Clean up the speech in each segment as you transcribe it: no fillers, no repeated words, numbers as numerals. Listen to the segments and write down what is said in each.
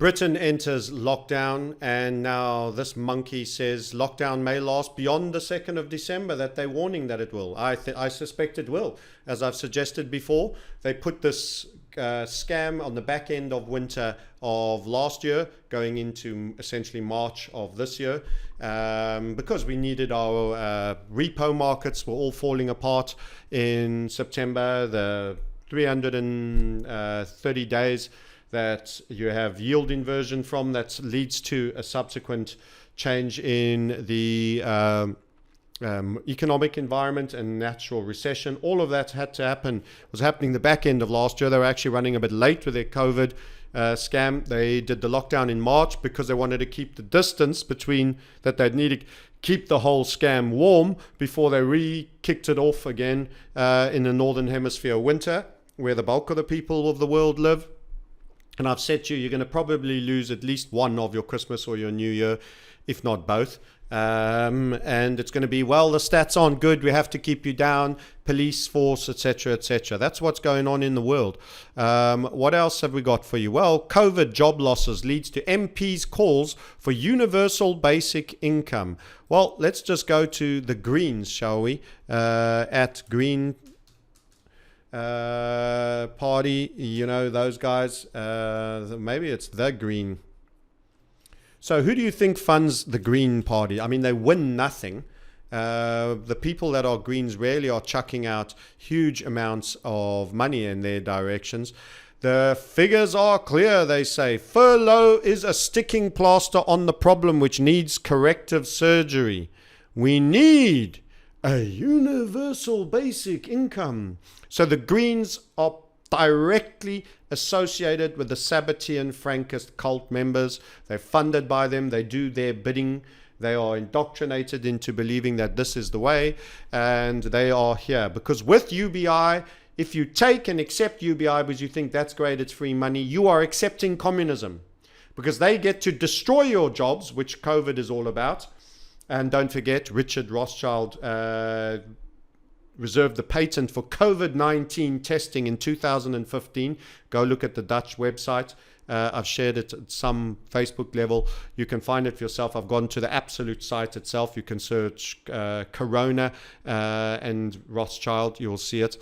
Britain enters lockdown, and now this monkey says lockdown may last beyond the 2nd of December, that they're warning that it will. I suspect it will. As I've suggested before, they put this scam on the back end of winter of last year, going into essentially March of this year, because we needed our repo markets were all falling apart in September. The 330 days that you have yield inversion from, that leads to a subsequent change in the economic environment and natural recession. All of that had to happen, was happening the back end of last year. They were actually running a bit late with their COVID scam. They did the lockdown in March because they wanted to keep the distance between that. They'd need to keep the whole scam warm before they re-kicked it off again in the Northern Hemisphere winter, where the bulk of the people of the world live. And I've said to you, you're going to probably lose at least one of your Christmas or your New Year, if not both. And it's going to be, well, the stats aren't good, we have to keep you down, police force, etc., etc. That's what's going on in the world. What else have we got for you? Well, COVID job losses leads to MPs' calls for universal basic income. Well, let's just go to the Greens, shall we? At Green Party, you know, those guys, maybe it's the Green. So who do you think funds the Green Party? I mean, they win nothing. The people that are Greens rarely are chucking out huge amounts of money in their directions. The figures are clear, they say. Furlough is a sticking plaster on the problem which needs corrective surgery. We need a universal basic income. So the Greens are directly associated with the Sabbatean Frankist cult members. They're funded by them. They do their bidding. They are indoctrinated into believing that this is the way, and they are here. Because with UBI, if you take and accept UBI because you think that's great, it's free money, you are accepting communism. Because they get to destroy your jobs, which COVID is all about. And don't forget, Richard Rothschild reserved the patent for COVID-19 testing in 2015. Go look at the Dutch website. I've shared it at some Facebook level. You can find it for yourself. I've gone to the absolute site itself. You can search Corona and Rothschild. You'll see it.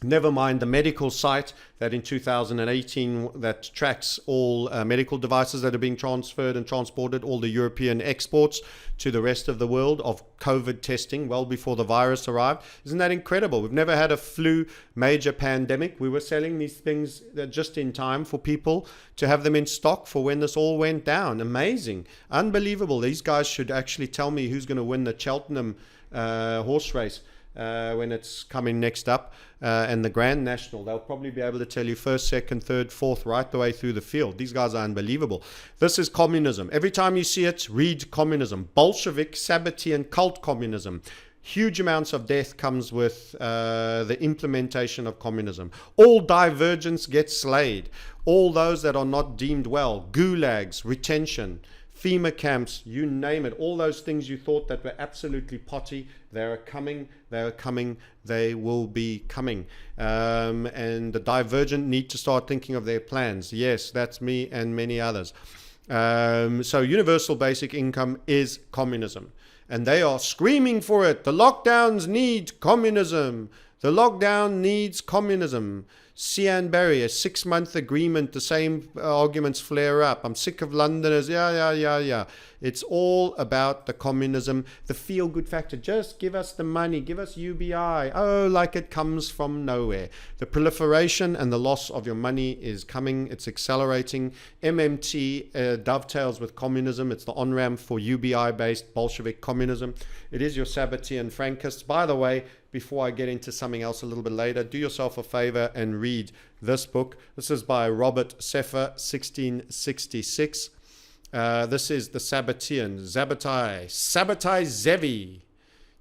Never mind the medical site that in 2018 that tracks all medical devices that are being transferred and transported, all the European exports to the rest of the world of COVID testing well before the virus arrived. Isn't that incredible? We've never had a flu major pandemic. We were selling these things just in time for people to have them in stock for when this all went down. Amazing. Unbelievable. These guys should actually tell me who's going to win the Cheltenham horse race when it's coming next up, and the Grand National. They'll probably be able to tell you first, second, third, fourth, right the way through the field. These guys are unbelievable. This is communism. Every time you see it, read communism. Bolshevik, Sabbatean, cult communism. Huge amounts of death comes with the implementation of communism. All divergence gets slayed. All those that are not deemed well, gulags, retention, FEMA camps, you name it, all those things you thought that were absolutely potty, they are coming, they will be coming. And the divergent need to start thinking of their plans. Yes, that's me and many others. So universal basic income is communism. And they are screaming for it. The lockdowns need communism. The lockdown needs communism. Cian Barry, a 6-month agreement, the same arguments flare up. I'm sick of Londoners. Yeah. It's all about the communism, the feel-good factor. Just give us the money, give us UBI. Oh, like it comes from nowhere. The proliferation and the loss of your money is coming. It's accelerating. MMT dovetails with communism. It's the on-ramp for UBI-based Bolshevik communism. It is your Sabbatean Frankists. By the way, before I get into something else a little bit later, do yourself a favor and read this book. This is by Robert Sefer, 1666. This is the Sabbatean, Sabbatai Zevi.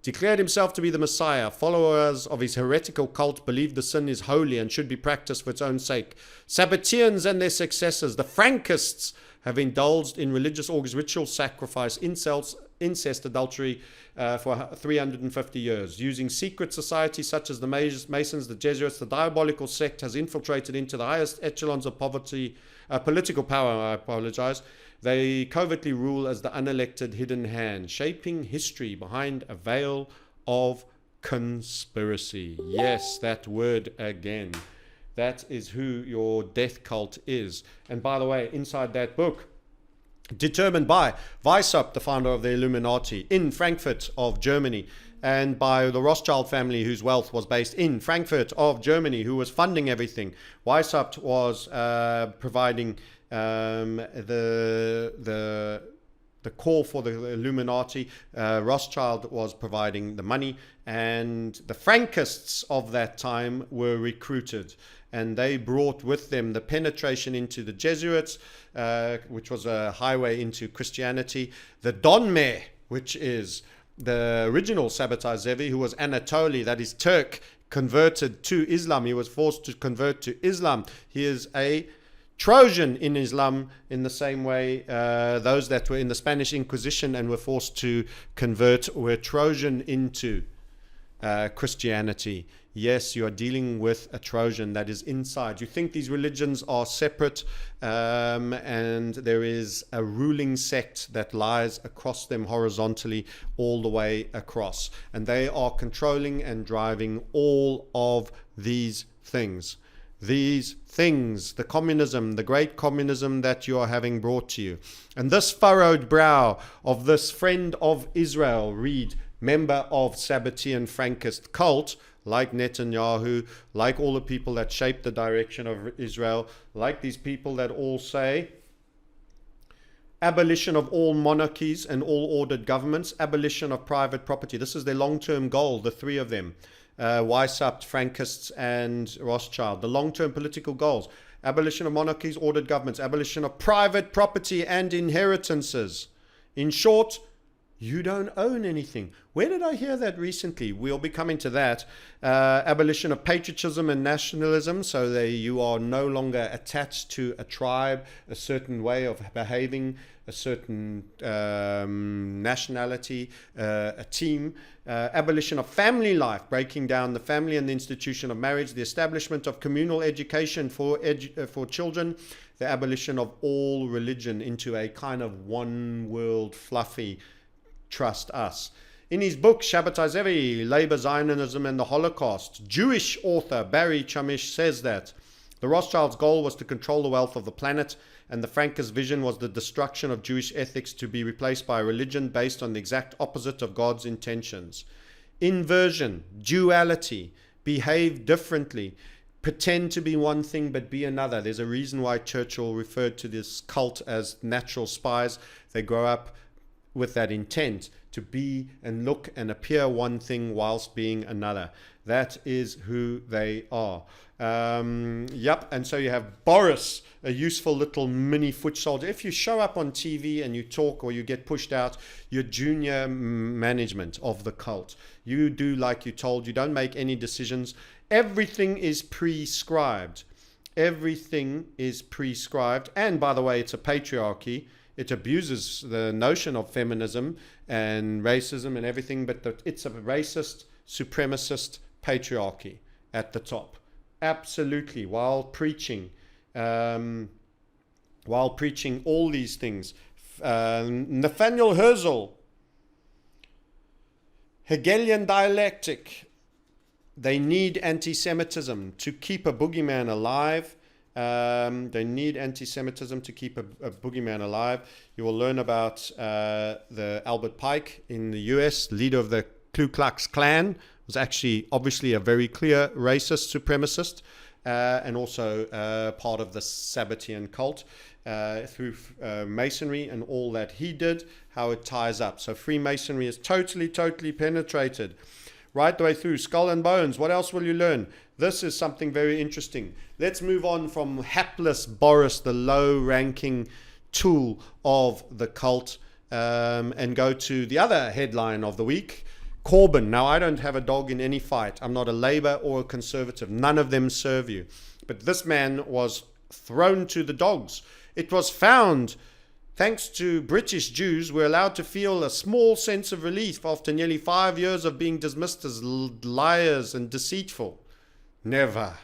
Declared himself to be the Messiah. Followers of his heretical cult believe the sin is holy and should be practiced for its own sake. Sabbateans and their successors, the Frankists, have indulged in religious orgies, ritual sacrifice, insults, incest, adultery for 350 years. Using secret societies such as the Masons, the Jesuits, the diabolical sect has infiltrated into the highest echelons of political power, I apologize. They covertly rule as the unelected hidden hand, shaping history behind a veil of conspiracy. Yes, that word again. That is who your death cult is. And by the way, inside that book, determined by Weishaupt, the founder of the Illuminati, in Frankfurt of Germany, and by the Rothschild family, whose wealth was based in Frankfurt of Germany, who was funding everything. Weishaupt was providing the core for the Illuminati. Rothschild was providing the money, and the Frankists of that time were recruited, and they brought with them the penetration into the Jesuits, which was a highway into Christianity, the Donme, which is the original Sabbatai Zevi, who was Anatoli, that is Turk, converted to Islam. He was forced to convert to Islam. He is a Trojan in Islam, in the same way those that were in the Spanish Inquisition and were forced to convert were Trojan into Christianity. Yes, you are dealing with a Trojan that is inside. You think these religions are separate, and there is a ruling sect that lies across them horizontally all the way across. And they are controlling and driving all of these things. These things, the communism, the great communism that you are having brought to you. And this furrowed brow of this friend of Israel, read, member of Sabbatean Frankist cult, like Netanyahu, like all the people that shape the direction of Israel, like these people that all say abolition of all monarchies and all ordered governments, abolition of private property. This is their long-term goal, the three of them. Weishaupt, Frankists, and Rothschild. The long-term political goals: abolition of monarchies, ordered governments, abolition of private property and inheritances. In short, you don't own anything. Where did I hear that recently? We'll be coming to that. Abolition of patriotism and nationalism, so you are no longer attached to a tribe, a certain way of behaving, a certain nationality, a team. Abolition of family life, breaking down the family and the institution of marriage, the establishment of communal education for children, the abolition of all religion into a kind of one world fluffy trust us. In his book Shabbatai Zevi, Labor, Zionism and the Holocaust, Jewish author Barry Chamish says that the Rothschilds' goal was to control the wealth of the planet, and the Frankist vision was the destruction of Jewish ethics to be replaced by a religion based on the exact opposite of God's intentions. Inversion, duality, behave differently, pretend to be one thing but be another. There's a reason why Churchill referred to this cult as natural spies. They grow up with that intent to be and look and appear one thing whilst being another. That is who they are. And so you have Boris, a useful little mini foot soldier. If you show up on TV and you talk or you get pushed out, you're junior management of the cult. You do like you're told. You don't make any decisions. Everything is prescribed. Everything is prescribed. And by the way, it's a patriarchy. It abuses the notion of feminism and racism and everything, but it's a racist, supremacist patriarchy at the top. Absolutely, while preaching all these things. Nathaniel Herzl, Hegelian dialectic. They need anti-Semitism to keep a boogeyman alive. They need anti-Semitism to keep a boogeyman alive. You will learn about the Albert Pike in the US, leader of the Ku Klux Klan, was actually obviously a very clear racist supremacist, and also part of the Sabbatean cult through Masonry and all that he did, how it ties up. So Freemasonry is totally penetrated right the way through. Skull and Bones. What else will you learn? This is something very interesting. Let's move on from hapless Boris, the low-ranking tool of the cult, and go to the other headline of the week, Corbyn. Now, I don't have a dog in any fight. I'm not a Labour or a Conservative. None of them serve you. But this man was thrown to the dogs. It was found Thanks to British Jews, we're allowed to feel a small sense of relief after nearly 5 years of being dismissed as liars and deceitful. Never.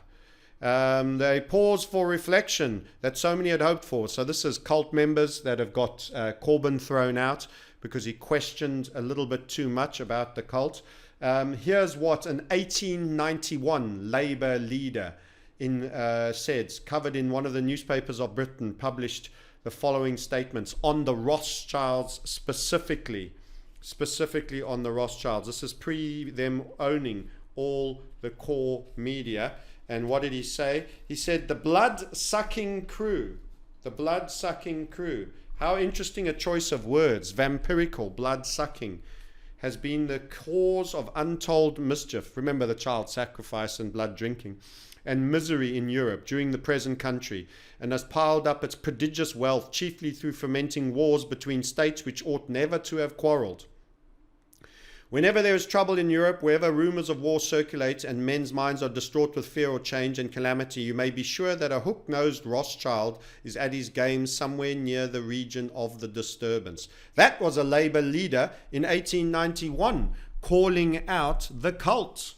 They pause for reflection that so many had hoped for. So this is cult members that have got Corbyn thrown out because he questioned a little bit too much about the cult. Here's what an 1891 Labour leader said, covered in one of the newspapers of Britain, published the following statements on the Rothschilds specifically on the Rothschilds. This is pre them owning all the core media. And what did he say? He said, the blood-sucking crew. How interesting a choice of words. Vampirical, blood-sucking, has been the cause of untold mischief. Remember the child sacrifice and blood drinking. And misery in Europe during the present country, and has piled up its prodigious wealth chiefly through fomenting wars between states which ought never to have quarrelled. Whenever there is trouble in Europe, wherever rumours of war circulate and men's minds are distraught with fear or change and calamity, you may be sure that a hook-nosed Rothschild is at his game somewhere near the region of the disturbance. That was a Labour leader in 1891 calling out the cult.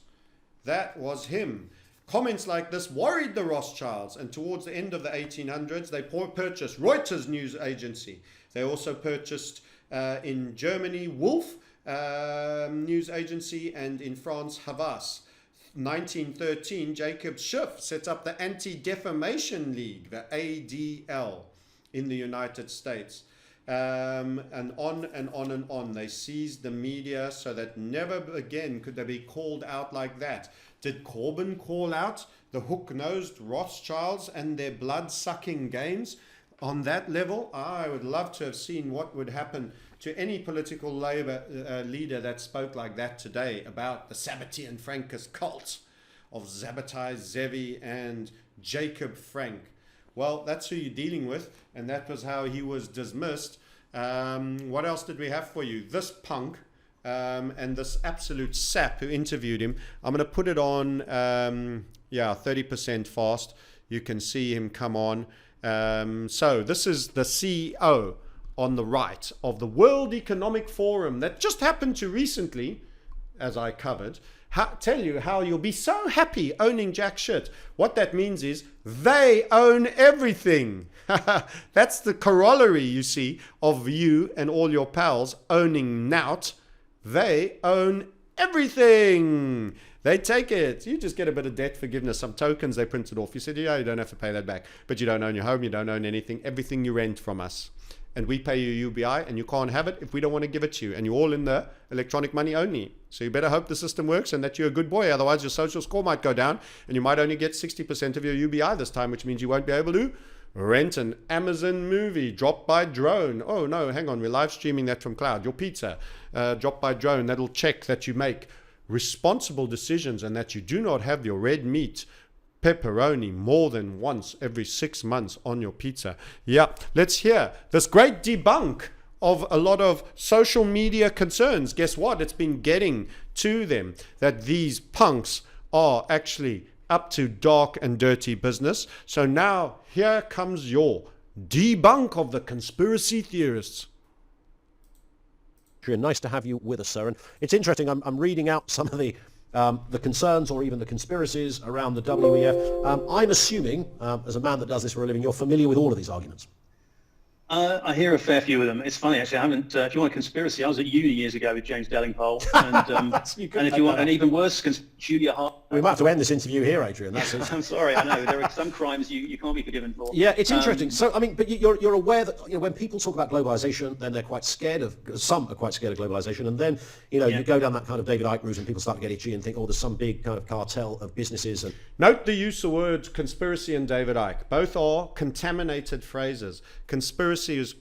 That was him. Comments like this worried the Rothschilds, and towards the end of the 1800s, they purchased Reuters news agency. They also purchased in Germany Wolf news agency, and in France Havas. 1913, Jacob Schiff set up the Anti-Defamation League, the ADL, in the United States. And on and on and on. They seized the media so that never again could they be called out like that. Did Corbyn call out the hook-nosed Rothschilds and their blood-sucking games on that level? I would love to have seen what would happen to any political Labour leader that spoke like that today about the Sabbatean Frankist cult of Zabbatai Zevi and Jacob Frank. Well, that's who you're dealing with, and that was how he was dismissed. What else did we have for you? This punk and this absolute sap who interviewed him. I'm going to put it on, 30% fast. You can see him come on. So this is the CEO on the right of the World Economic Forum that just happened to recently, as I covered, tell you how you'll be so happy owning jack shit. What that means is they own everything. That's the corollary, you see, of you and all your pals owning Nout. They own everything. They take it. You just get a bit of debt forgiveness, some tokens they printed off. You said, yeah, you don't have to pay that back. But you don't own your home, you don't own anything. Everything you rent from us. And we pay you UBI, and you can't have it if we don't want to give it to you. And you're all in the electronic money only. So you better hope the system works and that you're a good boy. Otherwise, your social score might go down, and you might only get 60% of your UBI this time, which means you won't be able to rent an Amazon movie dropped by drone. Oh, no, hang on. We're live streaming that from cloud. Your pizza dropped by drone. That'll check that you make responsible decisions and that you do not have your red meat pepperoni more than once every 6 months on your pizza. Yeah, let's hear this great debunk of a lot of social media concerns. Guess what? It's been getting to them that these punks are actually up to dark and dirty business. So now here comes your debunk of the conspiracy theorists. Nice to have you with us, sir. And it's interesting, I'm reading out some of the concerns or even the conspiracies around the WEF. I'm assuming, as a man that does this for a living, you're familiar with all of these arguments. I hear a fair few of them. It's funny, actually. I haven't. If you want a conspiracy, I was at uni years ago with James Dellingpole, and if you want an even worse, Julia Hart. We might have to end this interview here, Adrian. I'm sorry. I know there are some crimes you can't be forgiven for. Yeah, it's interesting. So, I mean, but you're aware that when people talk about globalization, then they're quite scared of. Some are quite scared of globalization, and then you go down that kind of David Icke route, and people start to get itchy and think, oh, there's some big kind of cartel of businesses. And note the use of words conspiracy and David Icke. Both are contaminated phrases. Conspiracy is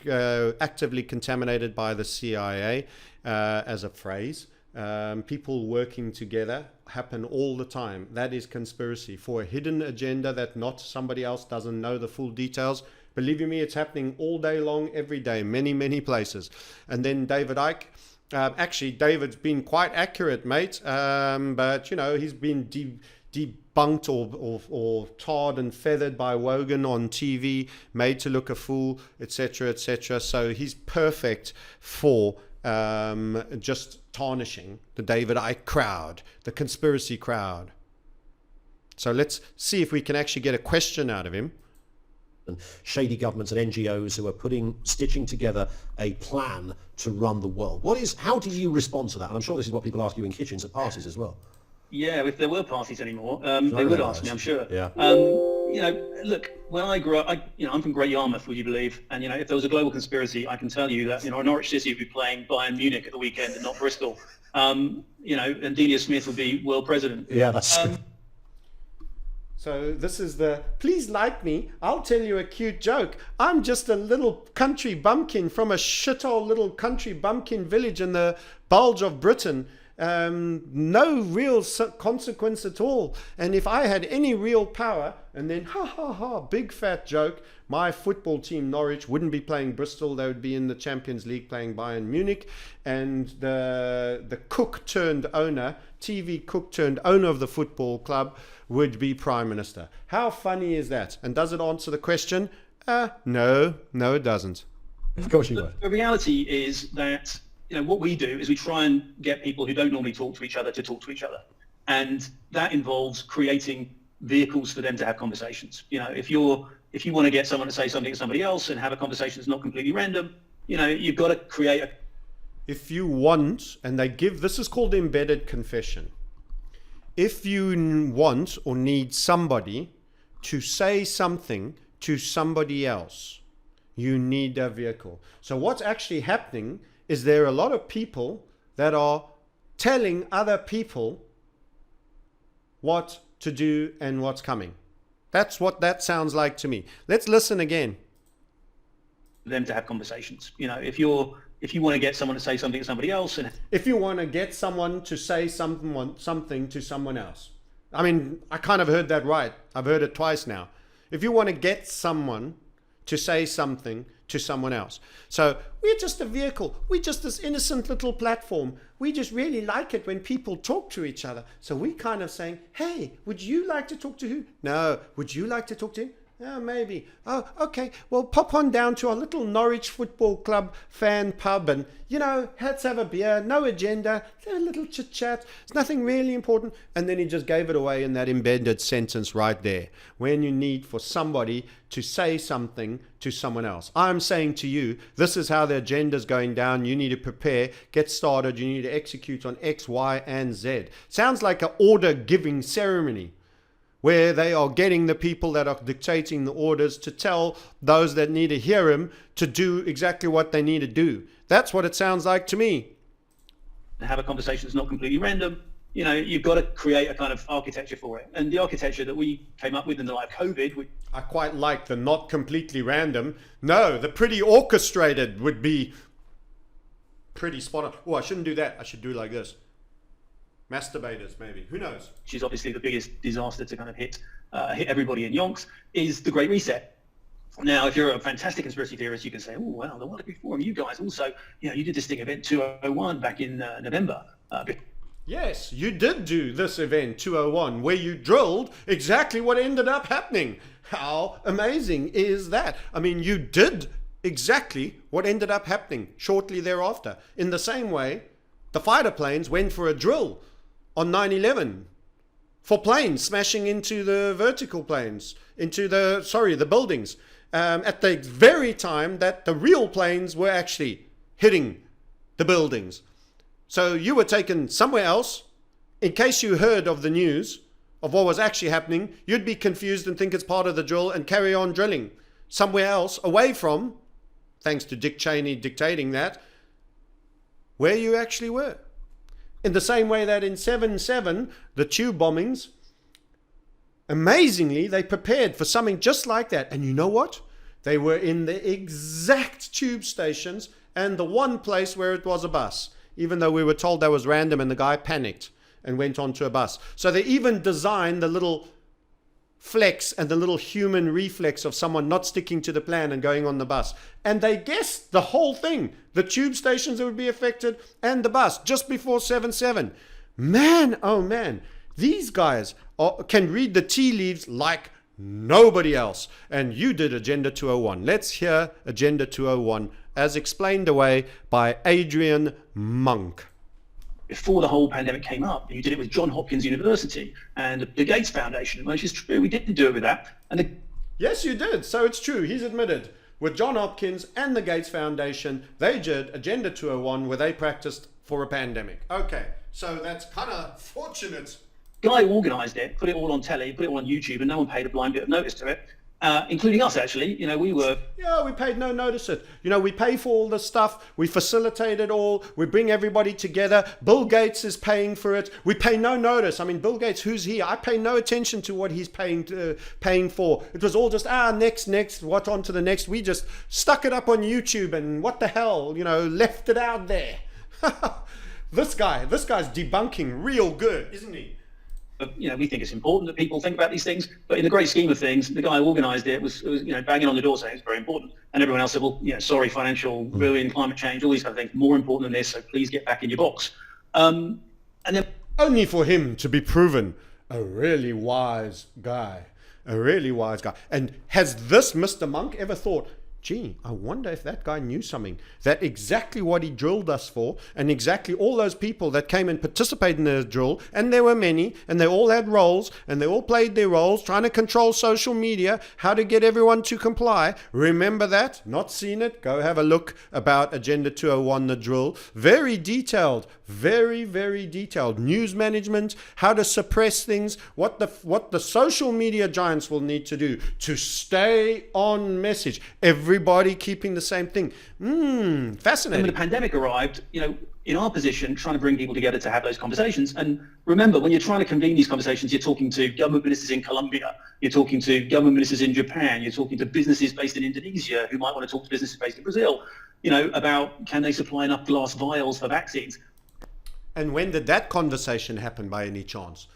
actively contaminated by the CIA as a phrase. People working together happen all the time. That is conspiracy for a hidden agenda that not somebody else doesn't know the full details. Believe you me, it's happening all day long, every day, many places. And then David Icke, actually David's been quite accurate, mate, but he's been bunked or tarred and feathered by Wogan on TV, made to look a fool, etc., etc. So he's perfect for just tarnishing the David Icke crowd, the conspiracy crowd. So let's see if we can actually get a question out of him. And shady governments and NGOs who are stitching together a plan to run the world. How do you respond to that? And I'm sure this is what people ask you in kitchens at parties as well. Yeah, if there were parties anymore, they would ask me, I'm sure. Yeah. Look, when I grew up, I'm from Great Yarmouth, would you believe? And, if there was a global conspiracy, I can tell you that, Norwich City would be playing Bayern Munich at the weekend and not Bristol. And Delia Smith would be world president. Yeah, that's... So this is please like me, I'll tell you a cute joke. I'm just a little country bumpkin from a shithole little country bumpkin village in the bulge of Britain. No real consequence at all. And if I had any real power, and then ha ha ha, big fat joke, my football team Norwich wouldn't be playing Bristol, they would be in the Champions League playing Bayern Munich, and the cook turned owner, TV cook turned owner of the football club would be Prime Minister. How funny is that? And does it answer the question? No, it doesn't. Of course you would. The reality is that what we do is we try and get people who don't normally talk to each other to talk to each other. And that involves creating vehicles for them to have conversations. If you want to get someone to say something to somebody else and have a conversation that's not completely random, you've got to create If you want, and this is called embedded confession. If you want or need somebody to say something to somebody else, you need a vehicle. So what's actually happening is there are a lot of people that are telling other people what to do and what's coming. That's what that sounds like to me. Let's listen again. Them to have conversations. If you want to get someone to say something to somebody else, and if you want to get someone to say something to someone else. I mean, I kind of heard that right. I've heard it twice now. If you want to get someone to say something to someone else. So we're just a vehicle. We're just this innocent little platform. We just really like it when people talk to each other. So we kind of saying, hey, would you like to talk to who? No. Would you like to talk to him? Oh, maybe. Oh, okay. Well, pop on down to our little Norwich Football Club fan pub and, let's have a beer, no agenda, a little chit chat. It's nothing really important. And then he just gave it away in that embedded sentence right there. When you need for somebody to say something to someone else. I'm saying to you, this is how the agenda's going down. You need to prepare, get started. You need to execute on X, Y, and Z. Sounds like an order giving ceremony, where they are getting the people that are dictating the orders to tell those that need to hear him to do exactly what they need to do. That's what it sounds like to me. Have a conversation that's not completely random. You've got to create a kind of architecture for it. And the architecture that we came up with in the light of COVID... I quite like the not completely random. No, the pretty orchestrated would be pretty spot on. Oh, I shouldn't do that. I should do like this. Masturbators, maybe. Who knows? Which is obviously the biggest disaster to kind of hit everybody in yonks, is the Great Reset. Now, if you're a fantastic conspiracy theorist, you can say, oh, well, the World Economic Forum, you guys also, you did this thing, Event 201, back in November. Yes, you did do this event 201, where you drilled exactly what ended up happening. How amazing is that? I mean, you did exactly what ended up happening shortly thereafter. In the same way, the fighter planes went for a drill on 9/11 for planes smashing into the vertical planes, into the buildings, at the very time that the real planes were actually hitting the buildings. So you were taken somewhere else. In case you heard of the news of what was actually happening, you'd be confused and think it's part of the drill and carry on drilling somewhere else, away from, thanks to Dick Cheney dictating that, where you actually were. In the same way that in 7/7, the tube bombings, amazingly, they prepared for something just like that. And you know what? They were in the exact tube stations and the one place where it was a bus, even though we were told that was random and the guy panicked and went onto a bus. So they even designed the little flex and the little human reflex of someone not sticking to the plan and going on the bus. And they guessed the whole thing, the tube stations that would be affected and the bus, just before 7/7. Man, oh man, These guys can read the tea leaves like nobody else. And you did Agenda 201. Let's hear Agenda 201 as explained away by Adrian Monk. Before the whole pandemic came up, you did it with Johns Hopkins University and the Gates Foundation, which is true. We didn't do it with that. Yes, you did. So it's true. He's admitted. With Johns Hopkins and the Gates Foundation, they did Agenda 201 where they practiced for a pandemic. Okay, so that's kind of fortunate. Guy organised it, put it all on telly, put it all on YouTube, and no one paid a blind bit of notice to it, including us, actually. We were... Yeah, we paid no notice it. We pay for all this stuff. We facilitate it all. We bring everybody together. Bill Gates is paying for it. We pay no notice. I mean, Bill Gates, who's he? I pay no attention to what he's paying for. It was all just, next, what on to the next. We just stuck it up on YouTube and what the hell, left it out there. This guy's debunking real good, isn't he? But, we think it's important that people think about these things. But in the great scheme of things, the guy who organised it was banging on the door saying it's very important. And everyone else said, well, sorry, financial ruin, climate change, all these kind of things, more important than this. So please get back in your box. And then only for him to be proven a really wise guy. And has this Mr. Monk ever thought, gee, I wonder if that guy knew something, that exactly what he drilled us for, and exactly all those people that came and participated in the drill, and there were many, and they all had roles, and they all played their roles, trying to control social media, how to get everyone to comply. Remember that? Not seen it? Go have a look about Agenda 201, the drill. Very detailed, very, very detailed. News management, how to suppress things, what the social media giants will need to do to stay on message. Everybody keeping the same thing. Fascinating. When the pandemic arrived, in our position, trying to bring people together to have those conversations. And remember, when you're trying to convene these conversations, you're talking to government ministers in Colombia, you're talking to government ministers in Japan, you're talking to businesses based in Indonesia who might want to talk to businesses based in Brazil, about can they supply enough glass vials for vaccines. And when did that conversation happen by any chance?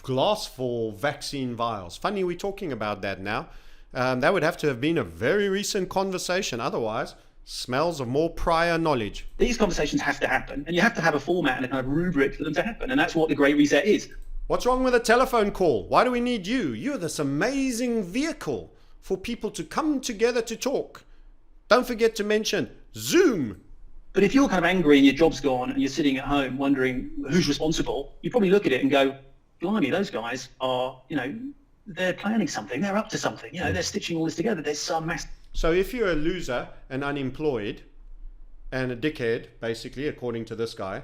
Glass for vaccine vials. Funny we're talking about that now. That would have to have been a very recent conversation. Otherwise, smells of more prior knowledge. These conversations have to happen, and you have to have a format and a kind of rubric for them to happen, and that's what the Great Reset is. What's wrong with a telephone call? Why do we need you? You're this amazing vehicle for people to come together to talk. Don't forget to mention Zoom. But if you're kind of angry and your job's gone and you're sitting at home wondering who's responsible, you probably look at it and go, blimey, those guys are, they're planning something, they're up to something, they're stitching all this together, there's some mass. So if you're a loser and unemployed and a dickhead, basically, according to this guy,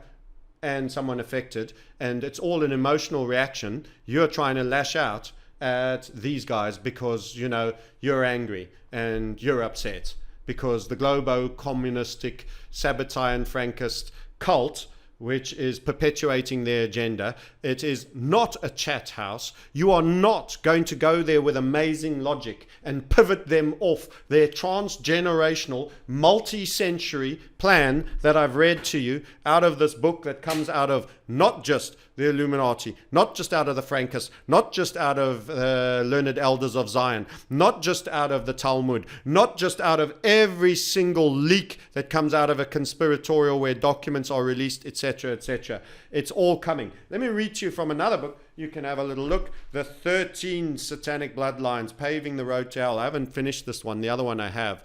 and someone affected, and it's all an emotional reaction, you're trying to lash out at these guys because, you're angry and you're upset because the globo-communistic, Sabbatean Frankist cult, which is perpetuating their agenda. It is not a chat house. You are not going to go there with amazing logic and pivot them off their transgenerational, multi-century plan that I've read to you out of this book that comes out of not just the Illuminati, not just out of the Frankists, not just out of learned elders of Zion, not just out of the Talmud, not just out of every single leak that comes out of a conspiratorial where documents are released, etc., etc. It's all coming. Let me read to you from another book. You can have a little look. The 13 Satanic Bloodlines, Paving the Road to Hell. I haven't finished this one. The other one I have.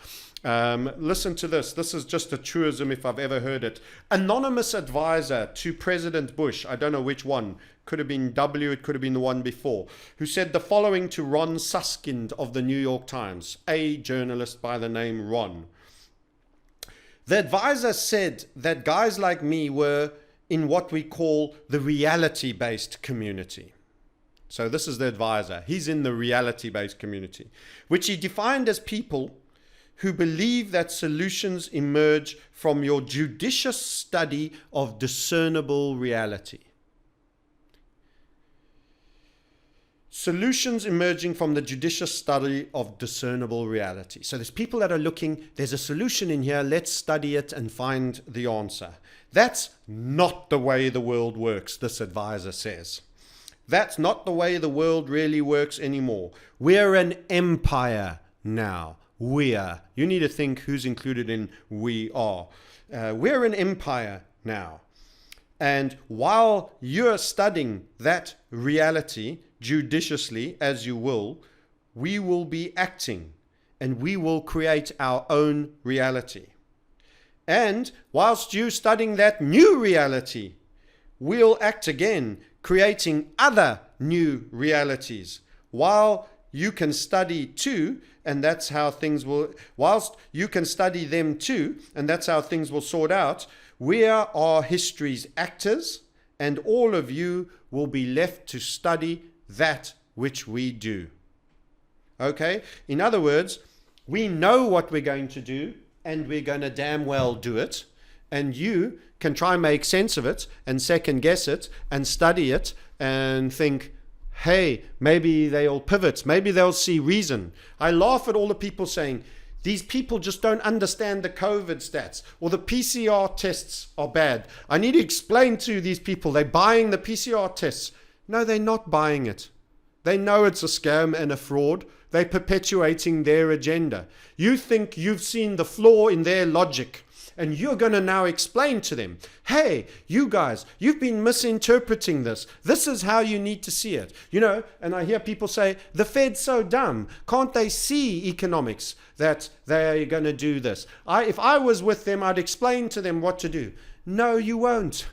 Listen to this. This is just a truism if I've ever heard it. Anonymous advisor to President Bush, I don't know which one, could have been W, it could have been the one before, who said the following to Ron Suskind of the New York Times, a journalist by the name Ron. The advisor said that guys like me were in what we call the reality-based community. So this is the advisor. He's in the reality-based community, which he defined as people who believe that solutions emerge from your judicious study of discernible reality. Solutions emerging from the judicious study of discernible reality. So there's people that are looking, there's a solution in here, let's study it and find the answer. That's not the way the world works, this advisor says. That's not the way the world really works anymore. We're an empire now. We are. You need to think who's included in we are. We're an empire now. And while you're studying that reality judiciously, as you will, we will be acting and we will create our own reality. And whilst you're studying that new reality, we'll act again, creating other new realities. While you can study too, and that's how things will, whilst you can study them too, and that's how things will sort out, we are history's actors, and all of you will be left to study that which we do. Okay? In other words, we know what we're going to do, and we're going to damn well do it, and you can try and make sense of it, and second guess it, and study it, and think, hey, maybe they'll pivot, maybe they'll see reason. I laugh at all the people saying, these people just don't understand the COVID stats, or the PCR tests are bad. I need to explain to these people, they're buying the PCR tests. No, they're not buying it. They know it's a scam and a fraud. They're perpetuating their agenda. You think you've seen the flaw in their logic, and you're going to now explain to them, hey, you guys, you've been misinterpreting this. This is how you need to see it. You know, and I hear people say, the Fed's so dumb. Can't they see economics that they're going to do this? If I was with them, I'd explain to them what to do. No, you won't.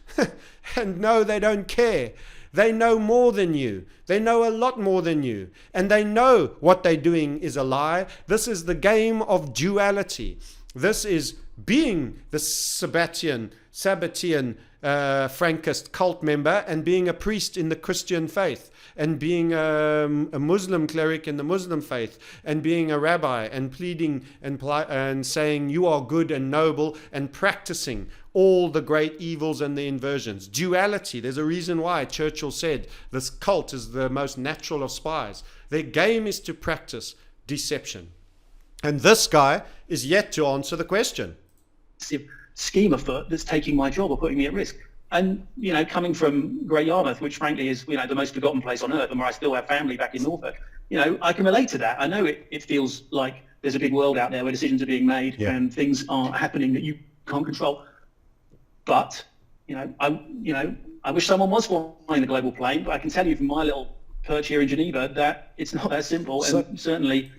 And no, they don't care. They know more than you. They know a lot more than you. And they know what they're doing is a lie. This is the game of duality. This is being the Sabbatian, Frankist cult member, and being a priest in the Christian faith, and being a Muslim cleric in the Muslim faith, and being a rabbi, and pleading and saying you are good and noble, and practicing all the great evils and the inversions. Duality. There's a reason why Churchill said this cult is the most natural of spies. Their game is to practice deception. And this guy is yet to answer the question. Scheme afoot that's taking my job or putting me at risk. And, you know, coming from Great Yarmouth, which frankly is, you know, the most forgotten place on earth, and where I still have family back in Norfolk, you know, I can relate to that. I know it feels like there's a big world out there where decisions are being made and things are happening that you can't control. But, I wish someone was flying the global plane, but I can tell you from my little perch here in Geneva that it's not that simple, and certainly.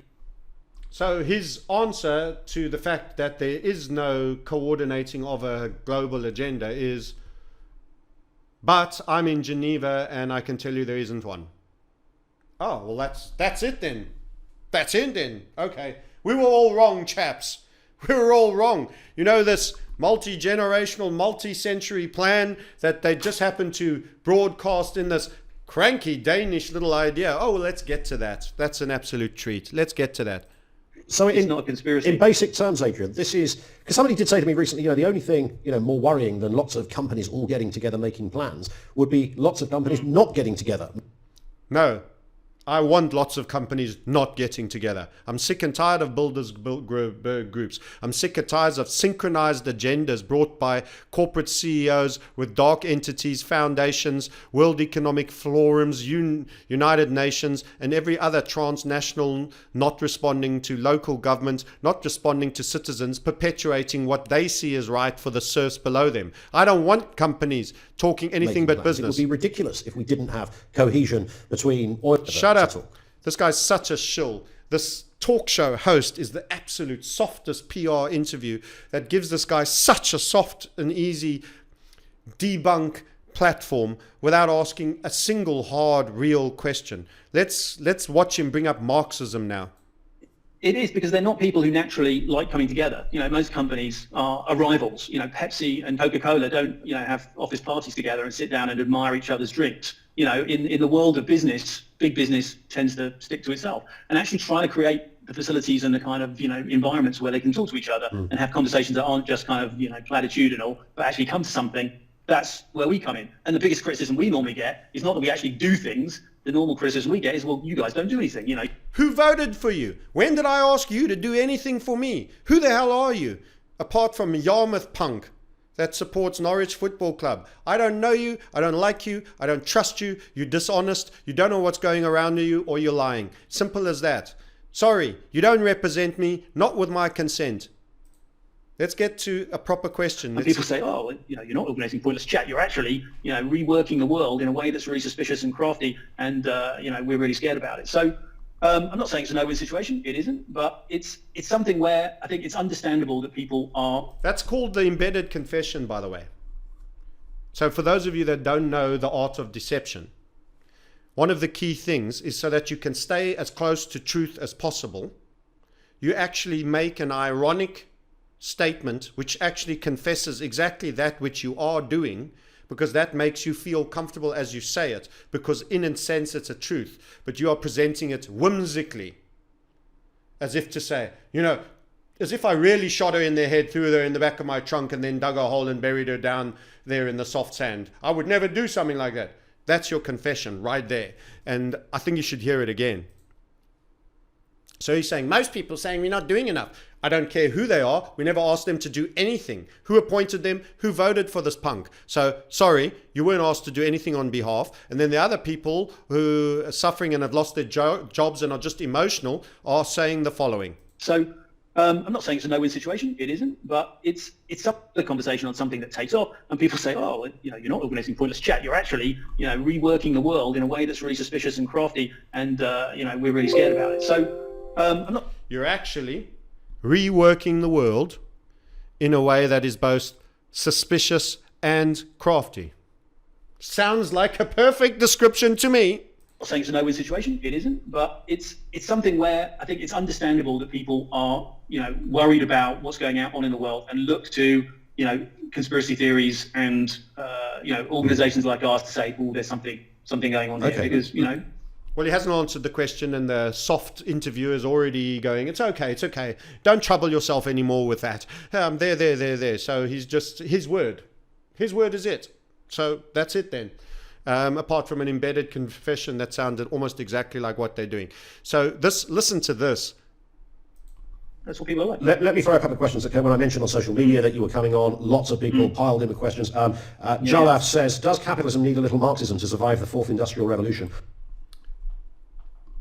So his answer to the fact that there is no coordinating of a global agenda is, but I'm in Geneva and I can tell you there isn't one. Oh, well, that's it then. That's it then. Okay. We were all wrong, chaps. We were all wrong. You know, this multi-generational, multi-century plan that they just happened to broadcast in this cranky Danish little idea. Oh, well, let's get to that. That's an absolute treat. Let's get to that. So it's not a conspiracy. In basic terms, Adrian, this is, because somebody did say to me recently, you know, the only thing, you know, more worrying than lots of companies all getting together making plans would be lots of companies not getting together. No. I want lots of companies not getting together. I'm sick and tired of builders groups. I'm sick and tired of synchronized agendas brought by corporate CEOs with dark entities, foundations, World Economic Forums, United Nations, and every other transnational not responding to local government, not responding to citizens, perpetuating what they see as right for the serfs below them. I don't want companies talking anything but business. It would be ridiculous if we didn't have cohesion between oil. Shut up. This guy's such a shill. This talk show host is the absolute softest PR interview that gives this guy such a soft and easy debunk platform without asking a single hard, real question. Let's watch him bring up Marxism now. It is, because they're not people who naturally like coming together. You know, most companies are rivals. You know, Pepsi and Coca-Cola don't, you know, have office parties together and sit down and admire each other's drinks. You know, in the world of business, big business tends to stick to itself, and actually try to create the facilities and the kind of, you know, environments where they can talk to each other and have conversations that aren't just kind of, you know, platitudinal, but actually come to something. That's where we come in. And the biggest criticism we normally get is not that we actually do things. The normal criticism we get is, well, you guys don't do anything, you know. Who voted for you? When did I ask you to do anything for me? Who the hell are you? Apart from Yarmouth punk that supports Norwich Football Club. I don't know you. I don't like you. I don't trust you. You're dishonest. You don't know what's going around you, or you're lying. Simple as that. Sorry, you don't represent me, not with my consent. Let's get to a proper question. And people say, oh, you're not organising pointless chat. You're actually, reworking the world in a way that's really suspicious and crafty, and we're really scared about it. So I'm not saying it's a no-win situation. It isn't, but it's something where I think it's understandable that people are. That's called the embedded confession, by the way. So for those of you that don't know the art of deception, one of the key things is so that you can stay as close to truth as possible, you actually make an ironic statement which actually confesses exactly that which you are doing, because that makes you feel comfortable as you say it, because in a sense it's a truth, but you are presenting it whimsically, as if to say, as if I really shot her in the head, threw her in the back of my trunk, and then dug a hole and buried her down there in the soft sand. I would never do something like that. That's your confession right there. And I think you should hear it again. So he's saying, most people saying we're not doing enough. I don't care who they are. We never asked them to do anything. Who appointed them? Who voted for this punk? So, sorry, you weren't asked to do anything on behalf. And then the other people who are suffering and have lost their jobs and are just emotional are saying the following. So, I'm not saying it's a no-win situation. It isn't, but it's a conversation on something that takes off, and people say, oh, you're not organising pointless chat. You're actually, reworking the world in a way that's really suspicious and crafty, and we're really scared about it. So, I'm not. You're actually reworking the world in a way that is both suspicious and crafty. Sounds like a perfect description to me. I'm not saying it's a no-win situation. It isn't, but it's something where I think it's understandable that people are, worried about what's going on in the world and look to, conspiracy theories and, organizations like ours to say, oh, there's something going on here, because, Well, he hasn't answered the question, and the soft interviewer is already going, it's okay. Don't trouble yourself anymore with that. There. So he's just, his word is it. So that's it then. Apart from an embedded confession that sounded almost exactly like what they're doing. So listen to this. That's what people are like. Let me throw a couple of questions that came when I mentioned on social media that you were coming on. Lots of people piled in with questions. Jalaf says, does capitalism need a little Marxism to survive the fourth industrial revolution?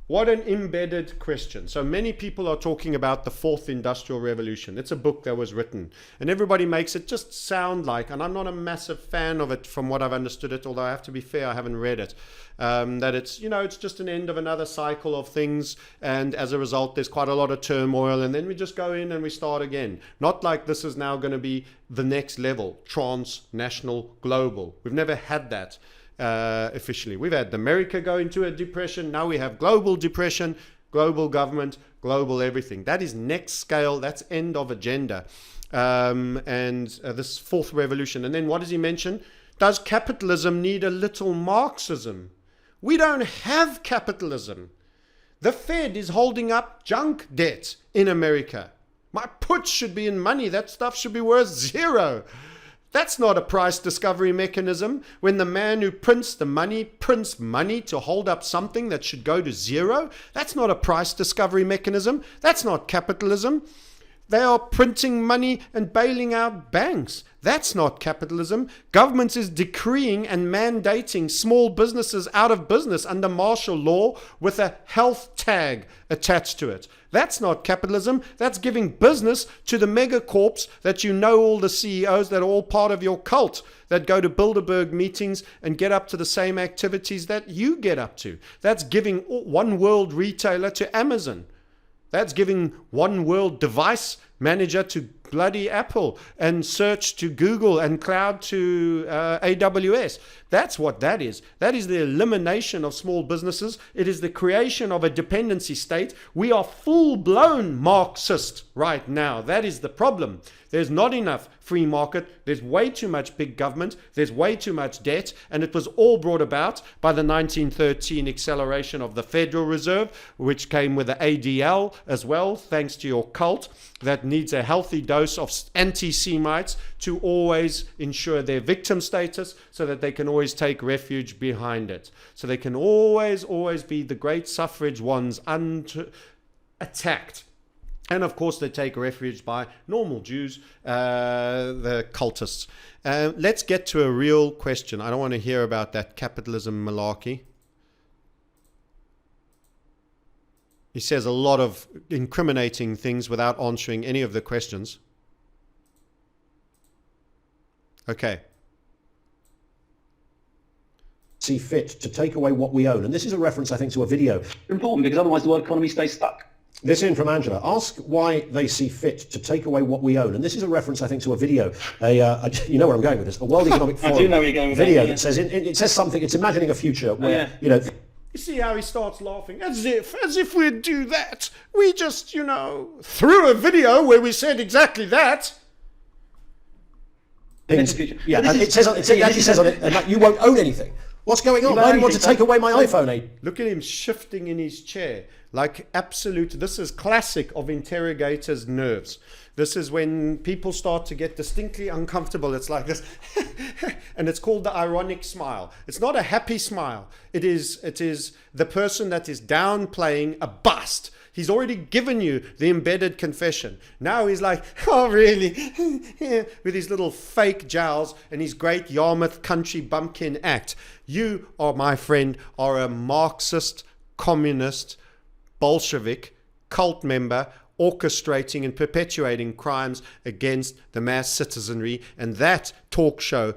What an embedded question. So many people are talking about the fourth industrial revolution. It's a book that was written, and everybody makes it just sound like, and I'm not a massive fan of it from what I've understood it, although I have to be fair, I haven't read it, that it's, it's just an end of another cycle of things, and as a result there's quite a lot of turmoil, and then we just go in and we start again. Not like this is now going to be the next level, transnational, global. We've never had that. Officially. We've had America go into a depression. Now we have global depression, global government, global everything. That is next scale. That's end of agenda. This fourth revolution. And then what does he mention? Does capitalism need a little Marxism? We don't have capitalism. The Fed is holding up junk debt in America. My puts should be in money. That stuff should be worth zero. That's not a price discovery mechanism. When the man who prints money to hold up something that should go to zero, that's not a price discovery mechanism. That's not capitalism. They are printing money and bailing out banks. That's not capitalism. Government is decreeing and mandating small businesses out of business under martial law with a health tag attached to it. That's not capitalism. That's giving business to the megacorps that all the CEOs that are all part of your cult, that go to Bilderberg meetings and get up to the same activities that you get up to. That's giving one world retailer to Amazon. That's giving one world device manager to bloody Apple, and search to Google, and cloud to AWS. That's what that is. That is the elimination of small businesses. It is the creation of a dependency state. We are full-blown Marxist right now. That is the problem. There's not enough free market. There's way too much big government. There's way too much debt. And it was all brought about by the 1913 acceleration of the Federal Reserve, which came with the ADL as well, thanks to your cult that needs a healthy dose of anti-Semites to always ensure their victim status, so that they can always take refuge behind it. So they can always be the great suffrage ones attacked. And of course, they take refuge by normal Jews, the cultists. Let's get to a real question. I don't want to hear about that capitalism malarkey. He says a lot of incriminating things without answering any of the questions. Okay. See fit to take away what we own. And this is a reference, I think, to a video. Important, because otherwise the world economy stays stuck. This in from Angela. Ask why they see fit to take away what we own. And this is a reference, I think, to a video. You know where I'm going with this. A World Economic Forum I do know where you're going with video that, yeah. that says, it says something, it's imagining a future where, you know... You see how he starts laughing? As if we'd do that. We just, threw a video where we said exactly that. Things, yeah, and it actually says on it, that you won't own anything. What's going on? Why do you want to take away my iPhone 8? Look at him shifting in his chair. Like absolute, this is classic of interrogators' nerves. This is when people start to get distinctly uncomfortable. It's like this, and it's called the ironic smile. It's not a happy smile. It is the person that is downplaying a bust. He's already given you the embedded confession. Now he's like, oh really? With his little fake jowls and his great Yarmouth country bumpkin act. You are, my friend, are a Marxist, communist, Bolshevik, cult member, orchestrating and perpetuating crimes against the mass citizenry. And that talk show,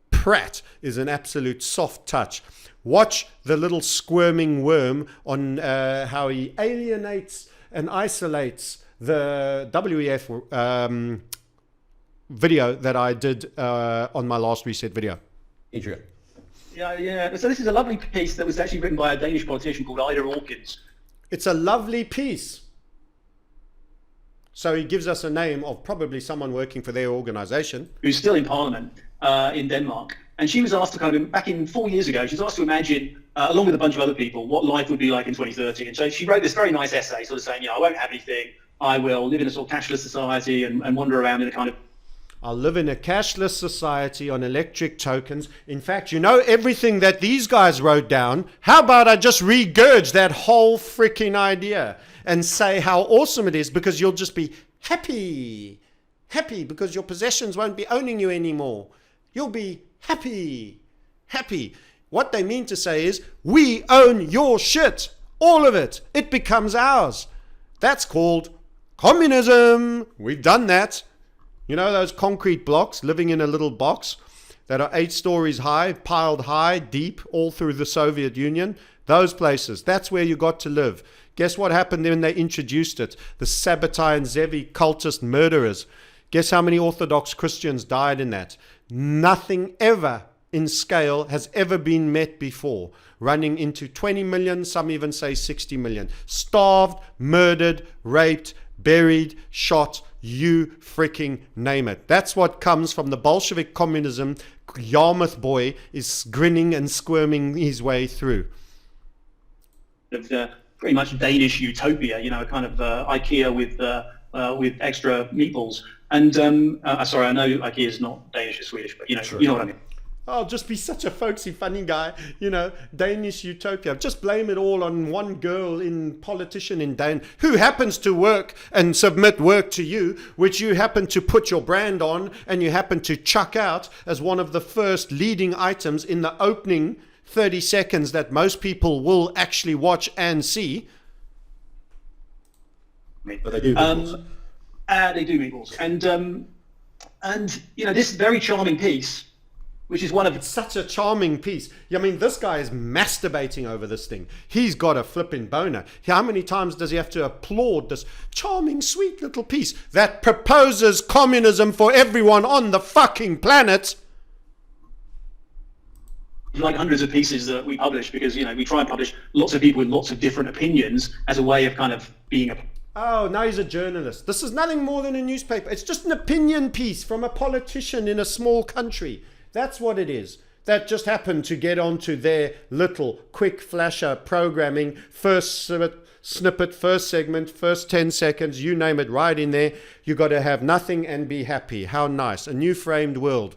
Pratt, is an absolute soft touch. Watch the little squirming worm on how he alienates and isolates the WEF video that I did on my last Reset video. Adrian. Yeah. So this is a lovely piece that was actually written by a Danish politician called Ida Hawkins. It's a lovely piece. So he gives us a name of probably someone working for their organization. Who's still in Parliament in Denmark. And she was asked to back in 4 years ago, she was asked to imagine, along with a bunch of other people, what life would be like in 2030. And so she wrote this very nice essay sort of saying, I won't have anything. I will live in a sort of cashless society and wander around in a kind of... I'll live in a cashless society on electric tokens. In fact, everything that these guys wrote down. How about I just regurge that whole freaking idea and say how awesome it is, because you'll just be happy because your possessions won't be owning you anymore. You'll be happy. What they mean to say is, we own your shit, all of it. It becomes ours. That's called communism. We've done that. Those concrete blocks living in a little box that are 8 stories high, piled high, deep, all through the Soviet Union. Those places, that's where you got to live. Guess what happened when they introduced it? The Sabbatai and Zevi cultist murderers. Guess how many Orthodox Christians died in that? Nothing ever in scale has ever been met before. Running into 20 million, some even say 60 million. Starved, murdered, raped, buried, shot, you freaking name it. That's what comes from the Bolshevik communism. Yarmouth boy is grinning and squirming his way through. Pretty much Danish utopia, a kind of IKEA with extra meatballs. And sorry, I know IKEA is not Danish, it's Swedish, but Sure. You know what I mean. I'll just be such a folksy, funny guy, Danish utopia. Just blame it all on one girl politician in Dan who happens to work and submit work to you, which you happen to put your brand on and you happen to chuck out as one of the first leading items in the opening 30 seconds that most people will actually watch and see. But they do meatballs. They do meatballs. And this very charming piece, which is one of... It's such a charming piece. This guy is masturbating over this thing. He's got a flipping boner. How many times does he have to applaud this charming, sweet little piece that proposes communism for everyone on the fucking planet? Like hundreds of pieces that we publish, because, we try and publish lots of people with lots of different opinions as a way of kind of being a... Oh, now he's a journalist. This is nothing more than a newspaper. It's just an opinion piece from a politician in a small country. That's what it is. That just happened to get onto their little quick flasher programming. First snippet, first segment, first 10 seconds, you name it, right in there. You got to have nothing and be happy. How nice. A new framed world.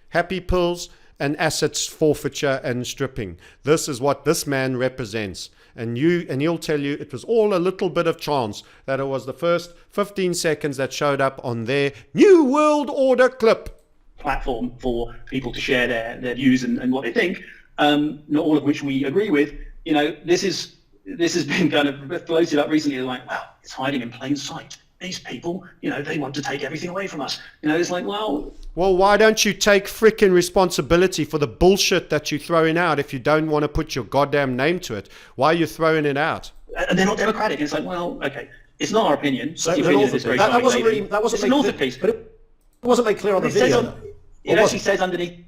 Happy pills and assets forfeiture and stripping. This is what this man represents. And he'll tell you it was all a little bit of chance that it was the first 15 seconds that showed up on their New World Order clip. Platform for people to share their views and what they think, not all of which we agree with. This has been kind of floated up recently, like, wow, it's hiding in plain sight. these people, they want to take everything away from us. It's like, well, why don't you take frickin' responsibility for the bullshit that you're throwing out if you don't want to put your goddamn name to it? Why are you throwing it out? And they're not democratic. It's like, well, okay, it's not our opinion. So that wasn't an author piece, but it wasn't made clear on the video. It actually says underneath.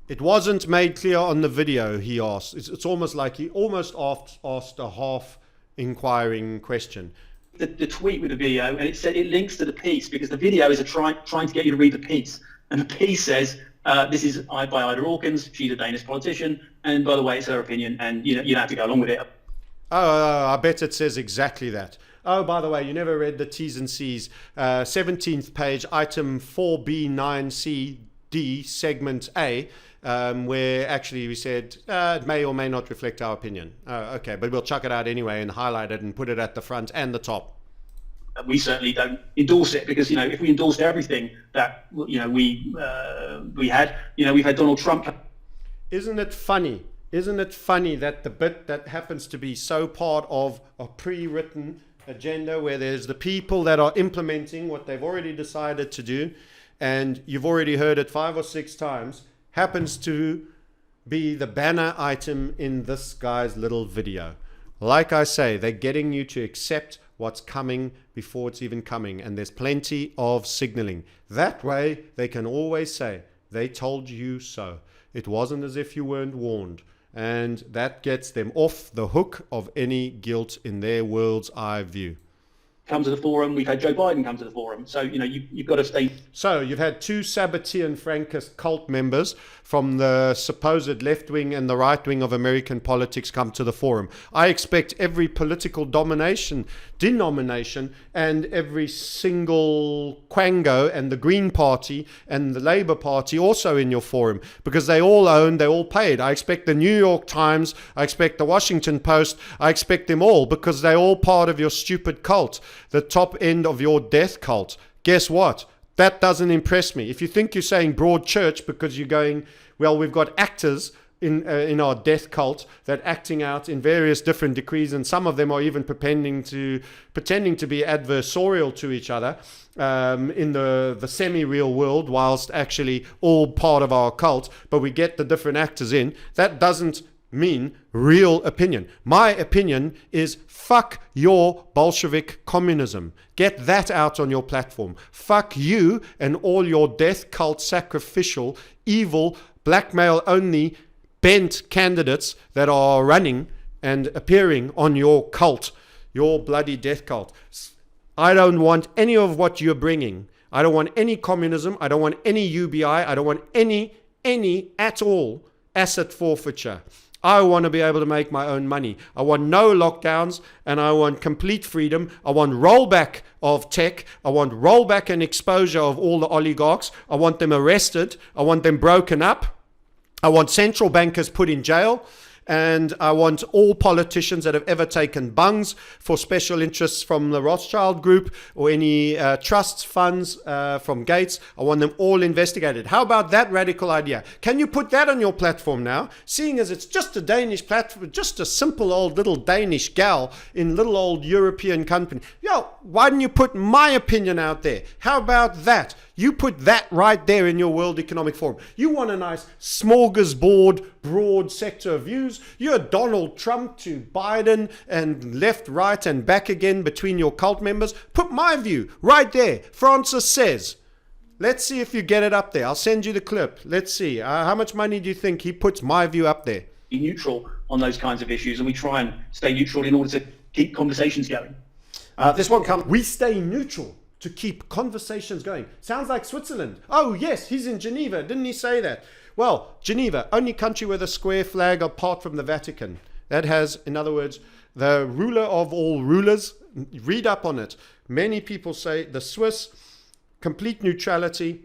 It wasn't made clear on the video, he asked. It's almost like he almost asked a half inquiring question. The tweet with the video, and it said it links to the piece because the video is trying to get you to read the piece, and the piece says this is by Ida Hawkins. She's a Danish politician, and by the way, it's her opinion, and you don't have to go along with it. Oh, I bet it says exactly that. Oh, by the way, you never read the T's and C's. 17th page, item 4B9CD, segment A, where actually we said it may or may not reflect our opinion. Oh, okay, but we'll chuck it out anyway and highlight it and put it at the front and the top. We certainly don't endorse it because if we endorsed everything that we had, we've had Donald Trump. Isn't it funny? Isn't it funny that the bit that happens to be so part of a pre-written agenda where there's the people that are implementing what they've already decided to do, and you've already heard it 5 or 6 times, happens to be the banner item in this guy's little video. Like I say, they're getting you to accept what's coming before it's even coming, and there's plenty of signaling. That way, they can always say, they told you so. It wasn't as if you weren't warned. And that gets them off the hook of any guilt in their world's eye view. Come to the forum. We've had Joe Biden come to the forum. So, you've got to stay. So you've had 2 Sabbatean Frankist cult members from the supposed left wing and the right wing of American politics come to the forum. I expect every political denomination, and every single Quango and the Green Party and the Labour Party also in your forum, because they all paid. I expect the New York Times, I expect the Washington Post, I expect them all, because they're all part of your stupid cult, the top end of your death cult. Guess what? That doesn't impress me. If you think you're saying broad church because you're going, well, we've got actors in our death cult that acting out in various different degrees, and some of them are even pretending to be adversarial to each other in the semi-real world, whilst actually all part of our cult, but we get the different actors in. That doesn't mean real opinion. My opinion is fuck your Bolshevik communism. Get that out on your platform. Fuck you and all your death cult sacrificial, evil, blackmail only bent candidates that are running and appearing on your cult, your bloody death cult. I don't want any of what you're bringing. I don't want any communism. I don't want any UBI. I don't want any at all asset forfeiture. I want to be able to make my own money. I want no lockdowns, and I want complete freedom. I want rollback of tech. I want rollback and exposure of all the oligarchs. I want them arrested. I want them broken up. I want central bankers put in jail. And I want all politicians that have ever taken bungs for special interests from the Rothschild Group or any trust funds from Gates, I want them all investigated. How about that radical idea? Can you put that on your platform now? Seeing as it's just a Danish platform, just a simple old little Danish gal in little old European company. Yo, why don't you put my opinion out there? How about that? You put that right there in your World Economic Forum. You want a nice smorgasbord, broad sector of views. You're Donald Trump to Biden and left, right, and back again between your cult members. Put my view right there. Francis says. Let's see if you get it up there. I'll send you the clip. Let's see. How much money do you think he puts my view up there? Be neutral on those kinds of issues, and we try and stay neutral in order to keep conversations going. This one comes. We stay neutral to keep conversations going. Sounds like Switzerland. Oh yes, he's in Geneva. Didn't he say that? Well, Geneva, only country with a square flag apart from the Vatican. That has, in other words, the ruler of all rulers. Read up on it. Many people say the Swiss, complete neutrality.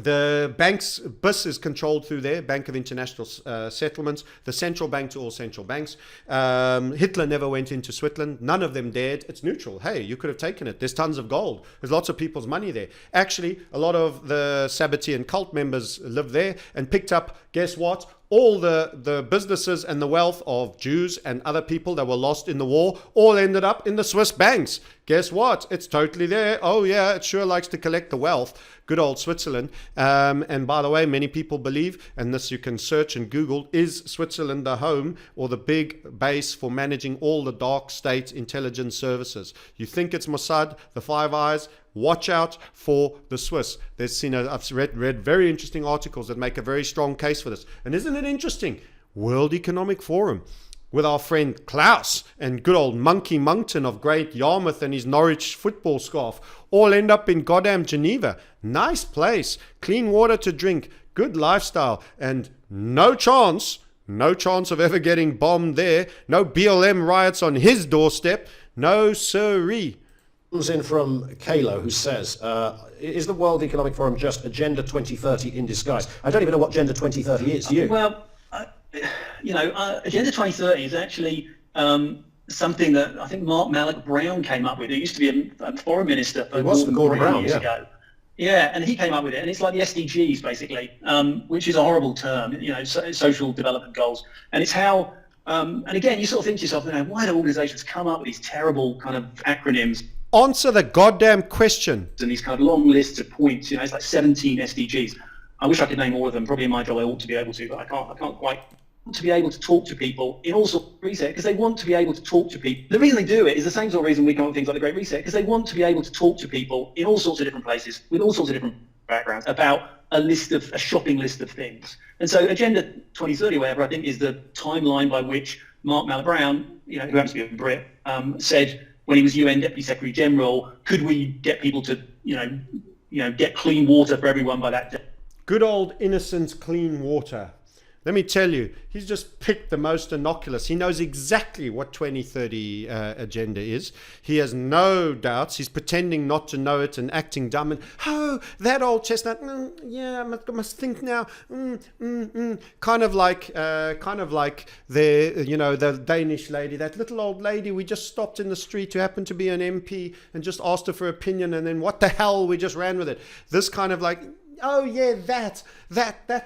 The bank's BIS is controlled through there, Bank of International Settlements, the central bank to all central banks. Hitler never went into Switzerland. None of them dared. It's neutral. Hey, you could have taken it. There's tons of gold. There's lots of people's money there. Actually, a lot of the Sabbatean cult members lived there and picked up, guess what? all the businesses and the wealth of Jews and other people that were lost in the war all ended up in the Swiss banks. Guess what? It's totally there. Oh yeah, it sure likes to collect the wealth. Good old Switzerland. And by the way, many people believe, and this you can search and Google, is Switzerland the home or the big base for managing all the dark state intelligence services? You think it's Mossad, the Five Eyes? Watch out for the Swiss. I've read very interesting articles that make a very strong case for this. And isn't it interesting? World Economic Forum with our friend Klaus and good old Monkey Monkton of Great Yarmouth and his Norwich football scarf all end up in goddamn Geneva. Nice place, clean water to drink, good lifestyle, and no chance of ever getting bombed there. No BLM riots on his doorstep. No siree. Comes in from Kalo, who says, is the World Economic Forum just Agenda 2030 in disguise? I don't even know what Agenda 2030 is. You? Well, Agenda 2030 is actually something that I think Mark Malloch Brown came up with. He used to be a foreign minister for Gordon Brown years ago. Yeah, and he came up with it, and it's like the SDGs basically, which is a horrible term, social development goals, and it's how. And again, you sort of think to yourself, why do organisations come up with these terrible kind of acronyms? Answer the goddamn question. And these kind of long lists of points, it's like 17 SDGs. I wish I could name all of them. Probably in my job I ought to be able to, but I can't quite. To be able to talk to people in all sorts of reset, because they want to be able to talk to people. The reason they do it is the same sort of reason we come up with things like the Great Reset, because they want to be able to talk to people in all sorts of different places, with all sorts of different backgrounds, about a shopping list of things. And so Agenda 2030, whatever, I think is the timeline by which Mark Malloch Brown, who happens to be a Brit, said when he was UN Deputy Secretary General, could we get people to, get clean water for everyone by that day? Good old innocent clean water. Let me tell you, he's just picked the most innocuous. He knows exactly what 2030 agenda is. He has no doubts. He's pretending not to know it and acting dumb. And, that old chestnut, I must think now. Kind of like the Danish lady, that little old lady we just stopped in the street who happened to be an MP and just asked her for opinion, and then what the hell, we just ran with it. This kind of like, oh yeah, that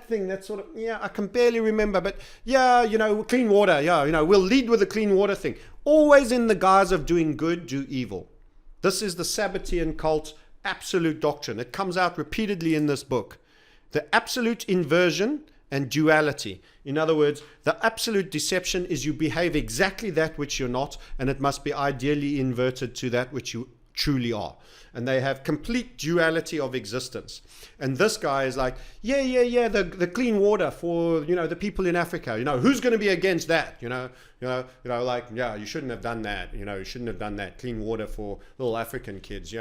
thing, that sort of, I can barely remember, but clean water, we'll lead with the clean water thing. Always in the guise of doing good, do evil. This is the Sabbatean cult absolute doctrine. It comes out repeatedly in this book. The absolute inversion and duality. In other words, the absolute deception is you behave exactly that which you're not, and it must be ideally inverted to that which you truly are. And they have complete duality of existence. And this guy is like, the clean water for, the people in Africa. Who's going to be against that? You shouldn't have done that. You shouldn't have done that. Clean water for little African kids.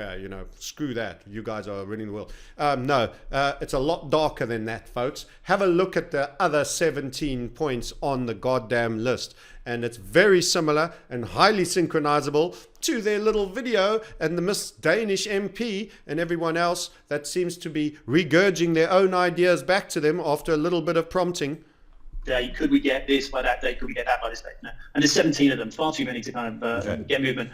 Screw that. You guys are ruining the world. No, it's a lot darker than that, folks. Have a look at the other 17 points on the goddamn list. And it's very similar and highly synchronizable to their little video and the Miss Danish MP and everyone else that seems to be regurging their own ideas back to them after a little bit of prompting. Could we get this by that date? Could we get that by this date? No. And there's 17 of them, far too many to kind of get movement.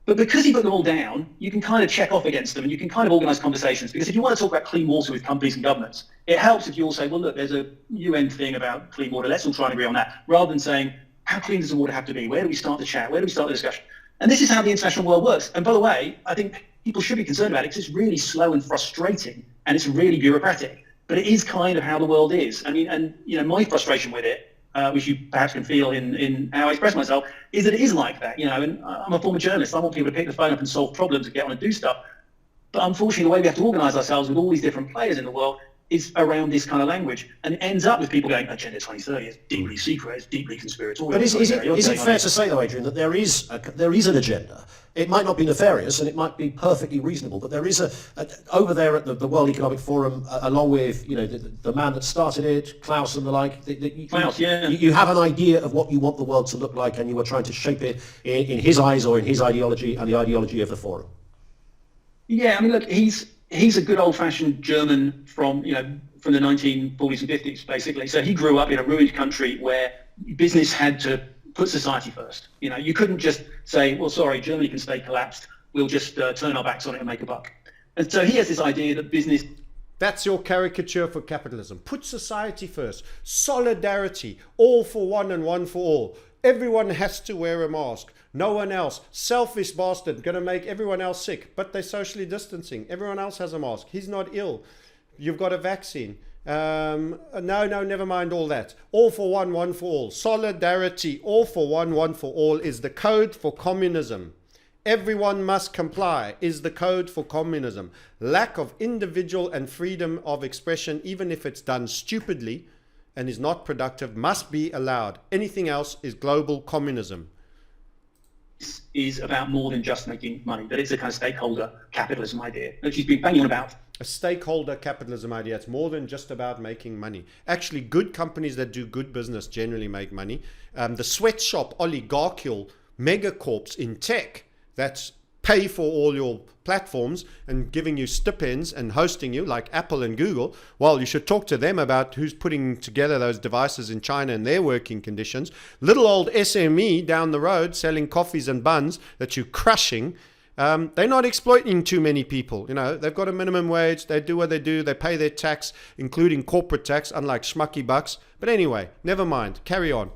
But because he put them all down, you can kind of check off against them and you can kind of organise conversations. Because if you want to talk about clean water with companies and governments, it helps if you all say, well, look, there's a UN thing about clean water. Let's all try and agree on that. Rather than saying, how clean does the water have to be? Where do we start the chat? Where do we start the discussion? And this is how the international world works. And by the way, I think people should be concerned about it because it's really slow and frustrating and it's really bureaucratic. But it is kind of how the world is. I mean, and my frustration with it, which you perhaps can feel in how I express myself, is that it is like that. And I'm a former journalist. I want people to pick the phone up and solve problems and get on and do stuff. But unfortunately, the way we have to organise ourselves with all these different players in the world is around this kind of language, and it ends up with people going, Agenda 2030 is deeply secret, it's deeply conspiratorial. But is it fair to say, though, Adrian, that there is an agenda? It might not be nefarious, and it might be perfectly reasonable, but there is over there at the World Economic Forum, along with the man that started it, Klaus and the like. You have an idea of what you want the world to look like, and you are trying to shape it in his eyes or in his ideology and the ideology of the forum. Yeah, I mean, look, he's a good old-fashioned German from the 1940s and 50s, basically. So he grew up in a ruined country where business had to put society first. You couldn't just say, well, sorry, Germany can stay collapsed. We'll just turn our backs on it and make a buck. And so he has this idea that business That's your caricature for capitalism. Put society first. Solidarity. All for one and one for all. Everyone has to wear a mask. No one else. Selfish bastard. Going to make everyone else sick. But they're socially distancing. Everyone else has a mask. He's not ill. You've got a vaccine. No, never mind all that. All for one, one for all. Solidarity. All for one for all is the code for communism. Everyone must comply is the code for communism. Lack of individual and freedom of expression, even if it's done stupidly and is not productive, must be allowed. Anything else is global communism. This is about more than just making money, but it's a kind of stakeholder capitalism idea, which she's been banging on about. A stakeholder capitalism idea. It's more than just about making money. Actually, good companies that do good business generally make money. The sweatshop oligarchical megacorps in tech that pay for all your platforms and giving you stipends and hosting you, like Apple and Google, well, you should talk to them about who's putting together those devices in China and their working conditions. Little old SME down the road selling coffees and buns that you're crushing. They're not exploiting too many people. You know, they've got a minimum wage. They do what they do. They pay their tax, including corporate tax, unlike schmucky bucks. But anyway, never mind. Carry on.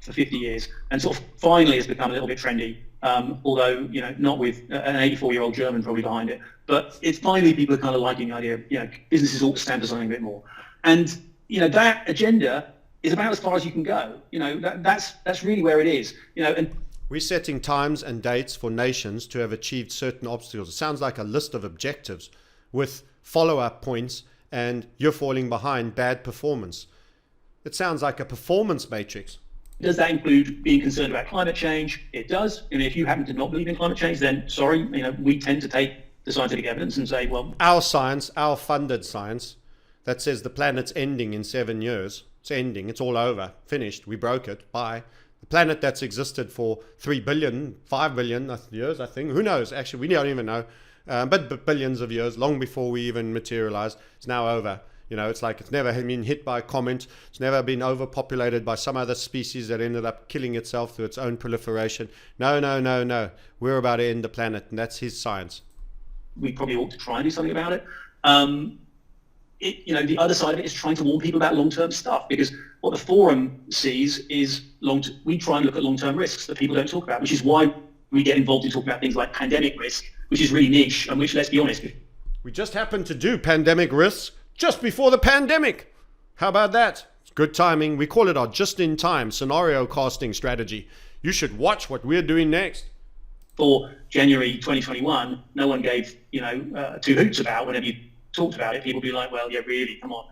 For 50 years, and sort of finally has become a little bit trendy. Although, you know, not with an 84-year-old German probably behind it, but it's finally people are kind of liking the idea of, you know, businesses ought to stand for something a bit more. And, you know, that agenda is about as far as you can go. You know, that's really where it is. You know, and we're setting times and dates for nations to have achieved certain obstacles. It sounds like a list of objectives with follow-up points, and you're falling behind, bad performance. It sounds like a performance matrix. does that include being concerned about climate change? It does. And if you happen to not believe in climate change, then sorry, we tend to take the scientific evidence and say, well, our science, our funded science, that says the planet's ending in 7 years. It's ending. It's all over. Finished. We broke it. Bye. The planet that's existed for 3 billion, 5 billion years, I think. Who knows? Actually, we don't even know. But billions of years, long before we even materialized, it's now over. It's like it's never been hit by a comet. It's never been overpopulated by some other species that ended up killing itself through its own proliferation. No. We're about to end the planet, and that's his science. We probably ought to try and do something about it. The other side of it is trying to warn people about long-term stuff, because what the forum sees is we try and look at long-term risks that people don't talk about, which is why we get involved in talking about things like pandemic risk, which is really niche, and which, let's be honest, we just happened to do pandemic risks just before the pandemic. How about that? It's good timing. We call it our just-in-time scenario casting strategy. You should watch what we're doing next. For January 2021, no one gave two hoots about whenever you talked about it. People be like, well, yeah, really, come on.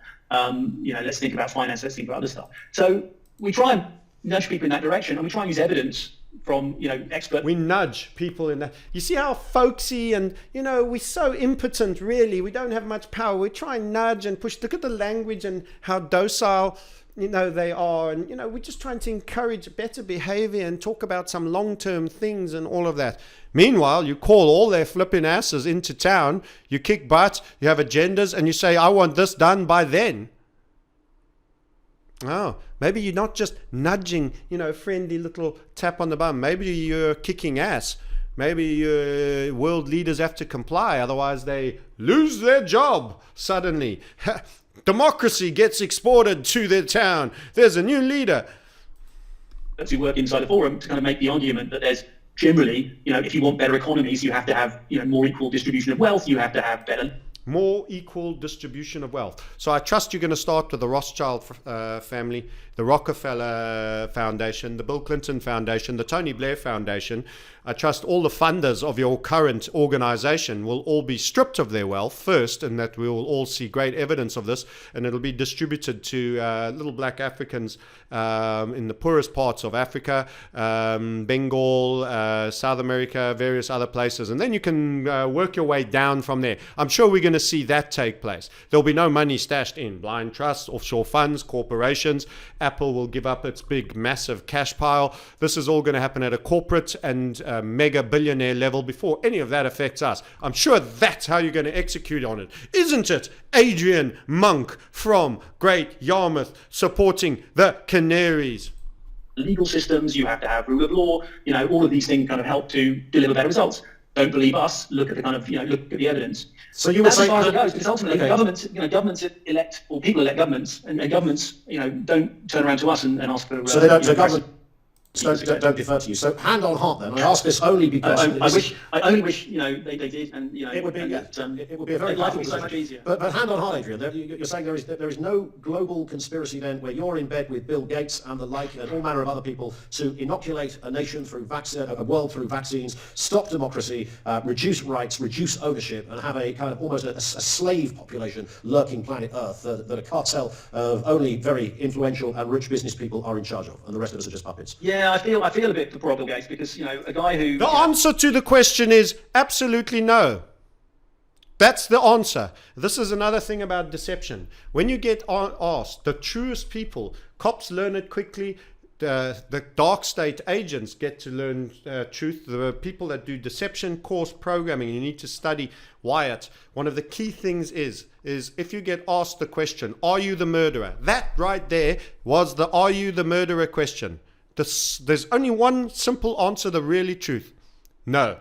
Let's think about finance, let's think about other stuff. So we try and nudge people in that direction, and we try and use evidence from experts. We nudge people in that. You see how folksy and we're so impotent, really. We don't have much power. We try and nudge and push. Look at the language and how docile they are, and we're just trying to encourage better behavior and talk about some long-term things and all of that. Meanwhile, you call all their flipping asses into town, you kick butt, you have agendas, and you say, I want this done by then. Oh, maybe you're not just nudging, friendly little tap on the bum. Maybe you're kicking ass. Maybe world leaders have to comply, otherwise they lose their job suddenly. Democracy gets exported to their town. There's a new leader. As we work inside the forum to kind of make the argument that there's generally, if you want better economies, you have to have more equal distribution of wealth. You have to have better. More equal distribution of wealth. So I trust you're going to start with the Rothschild family, the Rockefeller Foundation, the Bill Clinton Foundation, the Tony Blair Foundation. I trust all the funders of your current organization will all be stripped of their wealth first, and that we will all see great evidence of this, and it'll be distributed to little black Africans in the poorest parts of Africa, Bengal, South America, various other places, and then you can work your way down from there. I'm sure we're going to see that take place. There'll be no money stashed in blind trusts, offshore funds, corporations. Apple will give up its big, massive cash pile. This is all going to happen at a corporate and mega billionaire level before any of that affects us. I'm sure that's how you're going to execute on it. Isn't it? Adrian Monk from Great Yarmouth supporting the Canaries. Legal systems, you have to have rule of law, all of these things kind of help to deliver better results. don't believe us, look at the kind of, look at the evidence. So you would That's say as far as it goes, because ultimately okay. governments elect, or people elect governments, and governments, don't turn around to us and ask for. So they don't. So government don't defer to you. So hand on heart, then I ask this only because I only wish they did, and it would be it would be a very life would be powerful so much easier. But hand on heart, Adrian, you're saying there is no global conspiracy then where you're in bed with Bill Gates and the like and all manner of other people to inoculate a nation through a world through vaccines, stop democracy, reduce rights, reduce ownership, and have a kind of almost a slave population lurking planet Earth that a cartel of only very influential and rich business people are in charge of, and the rest of us are just puppets. Yeah, I feel a bit for Bill Gates, because a guy who. The answer to the question is absolutely no. That's the answer. This is another thing about deception. When you get asked, the truest people, cops learn it quickly. The dark state agents get to learn truth. The people that do deception course programming, you need to study Wyatt. One of the key things is if you get asked the question, are you the murderer? That right there was the are you the murderer question. There's only one simple answer, the really truth. No.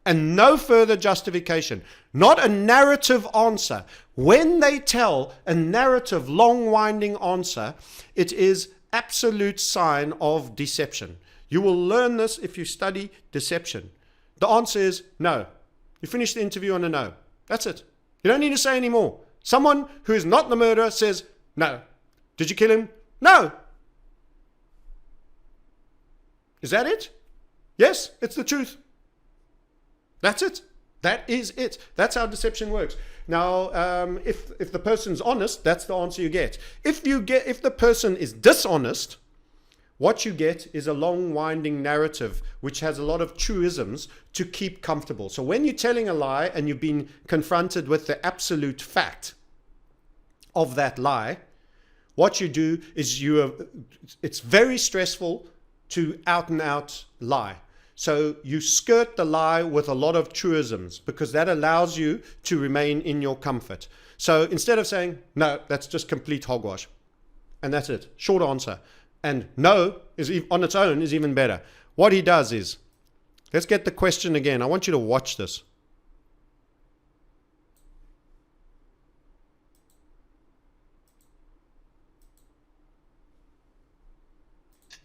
And no further justification. Not a narrative answer. When they tell a narrative, long-winding answer, it is absolute sign of deception. You will learn this if you study deception. The answer is no. You finish the interview on a no. That's it. You don't need to say any more. Someone who is not the murderer says no. Did you kill him? No. Is that it? Yes, it's the truth. That's it. That is it. That's how deception works. Now, if the person's honest, that's the answer you get. If the person is dishonest, what you get is a long winding narrative which has a lot of truisms to keep comfortable. So when you're telling a lie and you've been confronted with the absolute fact of that lie, what you do is it's very stressful to out and out lie. So you skirt the lie with a lot of truisms because that allows you to remain in your comfort. So instead of saying, no, that's just complete hogwash. And that's it. Short answer. And no is on its own is even better. What he does is, let's get the question again. I want you to watch this.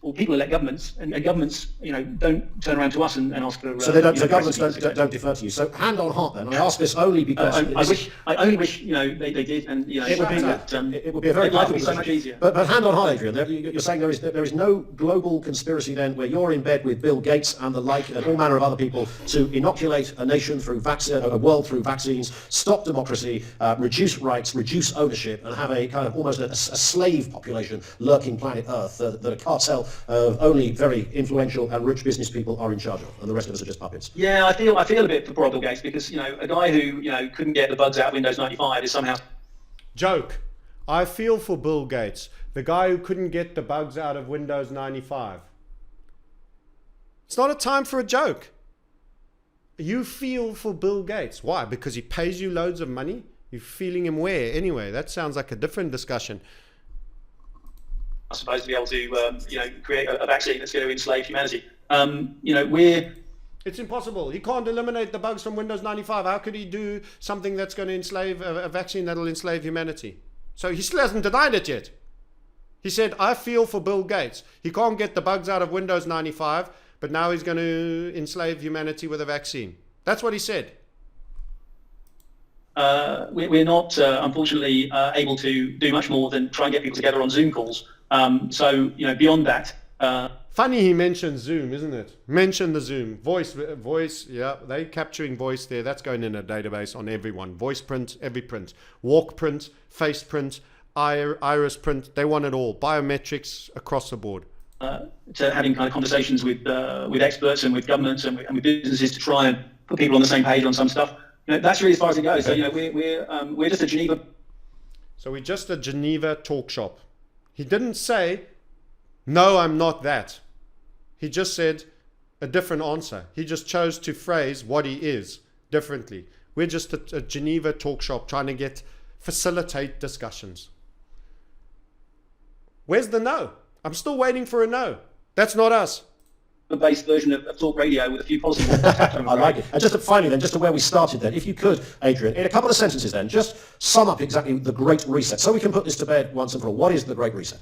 Or people elect governments, and governments, don't turn around to us and ask for. So governments don't defer to you. So hand on heart, then I ask this only because I only wish they did, and it would be a very life would be so much easier. But hand on heart, Adrian, you're saying there is no global conspiracy then where you're in bed with Bill Gates and the like and all manner of other people to inoculate a nation through a world through vaccines, stop democracy, reduce rights, reduce ownership, and have a kind of almost a slave population lurking planet Earth that a cartel of only very influential and rich business people are in charge of, and the rest of us are just puppets. Yeah, I feel a bit for Bill Gates, because a guy who couldn't get the bugs out of Windows 95 is somehow. Joke. I feel for Bill Gates, the guy who couldn't get the bugs out of Windows 95. It's not a time for a joke. You feel for Bill Gates. Why? Because he pays you loads of money? You're feeling him where? Anyway, that sounds like a different discussion. I suppose to be able to create a vaccine that's going to enslave humanity. It's impossible. He can't eliminate the bugs from Windows 95. How could he do something that's going to enslave a vaccine that'll enslave humanity? So he still hasn't denied it yet. He said, I feel for Bill Gates. He can't get the bugs out of Windows 95, but now he's going to enslave humanity with a vaccine. That's what he said. We're not, unfortunately, able to do much more than try and get people together on Zoom calls. So beyond that. Funny he mentioned Zoom, isn't it? Mention the Zoom. Voice, yeah, they're capturing voice there. That's going in a database on everyone. Voice print, every print. Walk print, face print, iris print. They want it all. Biometrics across the board. To having kind of conversations with experts and with governments and with businesses to try and put people on the same page on some stuff. That's really as far as it goes. So we're just a Geneva. So we're just a Geneva talk shop. He didn't say, no, I'm not that. He just said a different answer. He just chose to phrase what he is differently. We're just a Geneva talk shop trying to facilitate discussions. Where's the no? I'm still waiting for a no. That's not us. based version of talk radio with a few policy points. I like it. And just finally then, just to where we started then, if you could, Adrian, in a couple of sentences then, just sum up exactly the Great Reset, so we can put this to bed once and for all. What is the Great Reset?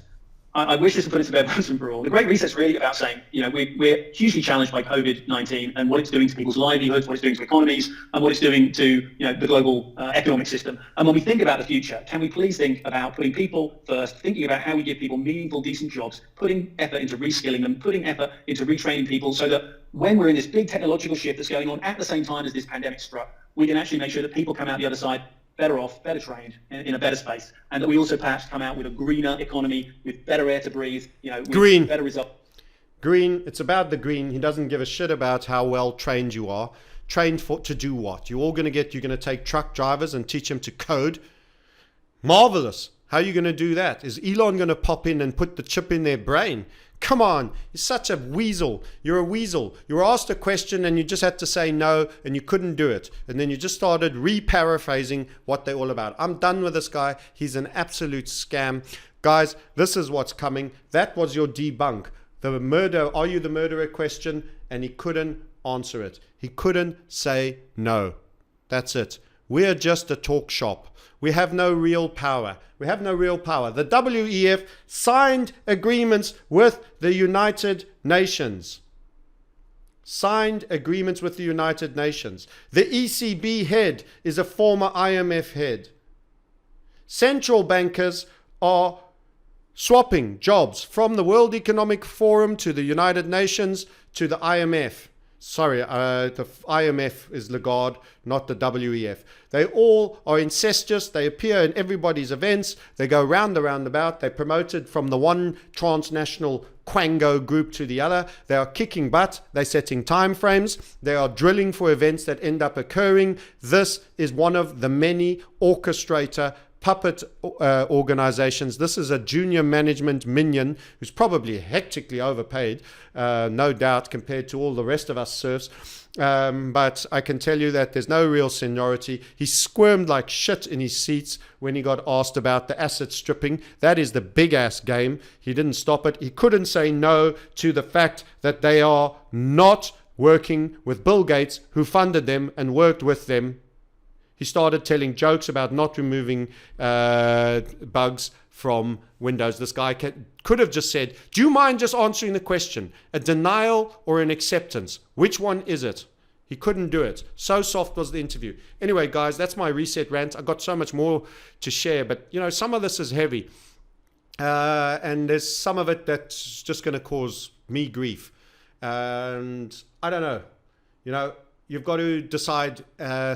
I wish this to put it to bed once and for all. The Great Reset is really about saying, we're hugely challenged by COVID-19 and what it's doing to people's livelihoods, what it's doing to economies, and what it's doing to the global economic system. And when we think about the future, can we please think about putting people first, thinking about how we give people meaningful, decent jobs, putting effort into reskilling them, putting effort into retraining people so that when we're in this big technological shift that's going on at the same time as this pandemic struck, we can actually make sure that people come out the other side better off, better trained, in a better space, and that we also perhaps come out with a greener economy, with better air to breathe, with Green. better results. Green, it's about the green. He doesn't give a shit about how well trained you are. Trained to do what? You're going to take truck drivers and teach them to code? Marvelous. How are you going to do that? Is Elon going to pop in and put the chip in their brain? Come on, you're such a weasel. You're a weasel. You were asked a question and you just had to say no and you couldn't do it. And then you just started re-paraphrasing what they're all about. I'm done with this guy. He's an absolute scam. Guys, this is what's coming. That was your debunk. The murder, are you the murderer question? And he couldn't answer it. He couldn't say no. That's it. We're just a talk shop. We have no real power. We have no real power. The WEF signed agreements with the United Nations. Signed agreements with the United Nations. The ECB head is a former IMF head. Central bankers are swapping jobs from the World Economic Forum to the United Nations to the IMF. Sorry, the IMF is Lagarde, not the WEF. They all are incestuous. They appear in everybody's events. They go round the roundabout. They're promoted from the one transnational quango group to the other. They are kicking butt. They're setting time frames. They are drilling for events that end up occurring. This is one of the many orchestrator puppet organizations. This is a junior management minion who's probably hectically overpaid, no doubt, compared to all the rest of us serfs. But I can tell you that there's no real seniority. He squirmed like shit in his seats when he got asked about the asset stripping. That is the big ass game. He didn't stop it. He couldn't say no to the fact that they are not working with Bill Gates, who funded them and worked with them. He started telling jokes about not removing bugs from Windows. This guy could have just said, do you mind just answering the question? A denial or an acceptance? Which one is it? He couldn't do it. So soft was the interview. Anyway, guys, that's my reset rant. I've got so much more to share, but some of this is heavy. And there's some of it that's just going to cause me grief. And I don't know. You've got to decide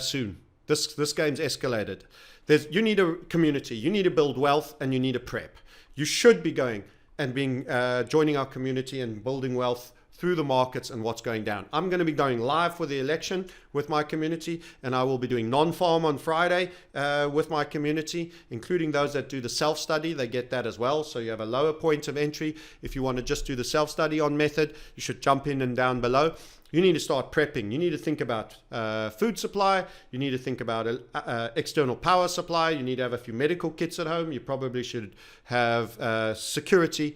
soon. This game's escalated. You need a community, you need to build wealth, and you need a prep. You should be going and joining our community and building wealth through the markets and what's going down. I'm going to be going live for the election with my community, and I will be doing non-farm on Friday with my community, including those that do the self-study. They get that as well. So you have a lower point of entry. If you want to just do the self-study on method, you should jump in and down below. You need to start prepping. You need to think about food supply. You need to think about external power supply. You need to have a few medical kits at home. You probably should have security.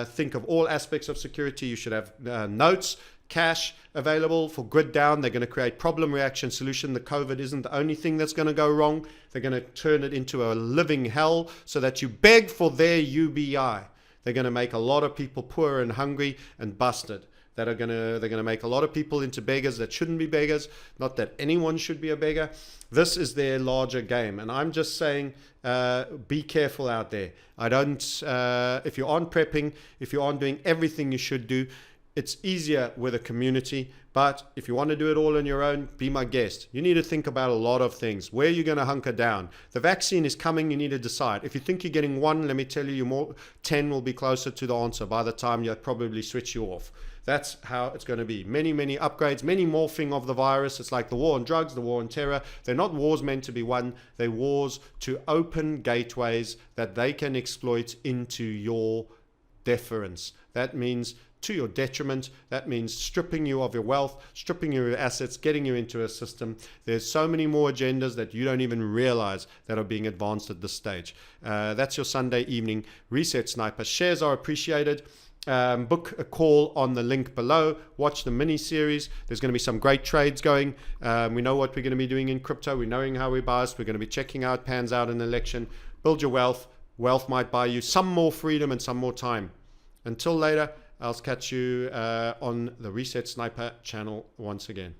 Think of all aspects of security. You should have notes, cash available for grid down. They're going to create problem reaction solution. The COVID isn't the only thing that's going to go wrong. They're going to turn it into a living hell so that you beg for their UBI. They're going to make a lot of people poor and hungry and busted. They're going to make a lot of people into beggars that shouldn't be beggars. Not that anyone should be a beggar. This is their larger game, and I'm just saying, be careful out there. If you aren't prepping, if you aren't doing everything you should do, it's easier with a community. But if you want to do it all on your own, be my guest. You need to think about a lot of things. Where you're going to hunker down. The vaccine is coming. You need to decide. If you think you're getting one, let me tell you, 10 will be closer to the answer by the time you'll probably switch you off. That's how it's going to be. Many, many upgrades, many morphing of the virus. It's like the war on drugs, the war on terror. They're not wars meant to be won. They're wars to open gateways that they can exploit into your deference. That means to your detriment. That means stripping you of your wealth, stripping you of your assets, getting you into a system. There's so many more agendas that you don't even realize that are being advanced at this stage. That's your Sunday evening reset sniper. Shares are appreciated. book a call on the link below. Watch the mini series. There's going to be some great trades going. We know what we're going to be doing in crypto. We're knowing how we biased. We're going to be checking how it pans out in the election. Build your wealth. Wealth might buy you some more freedom and some more time. Until later, I'll catch you on the Reset Sniper channel once again.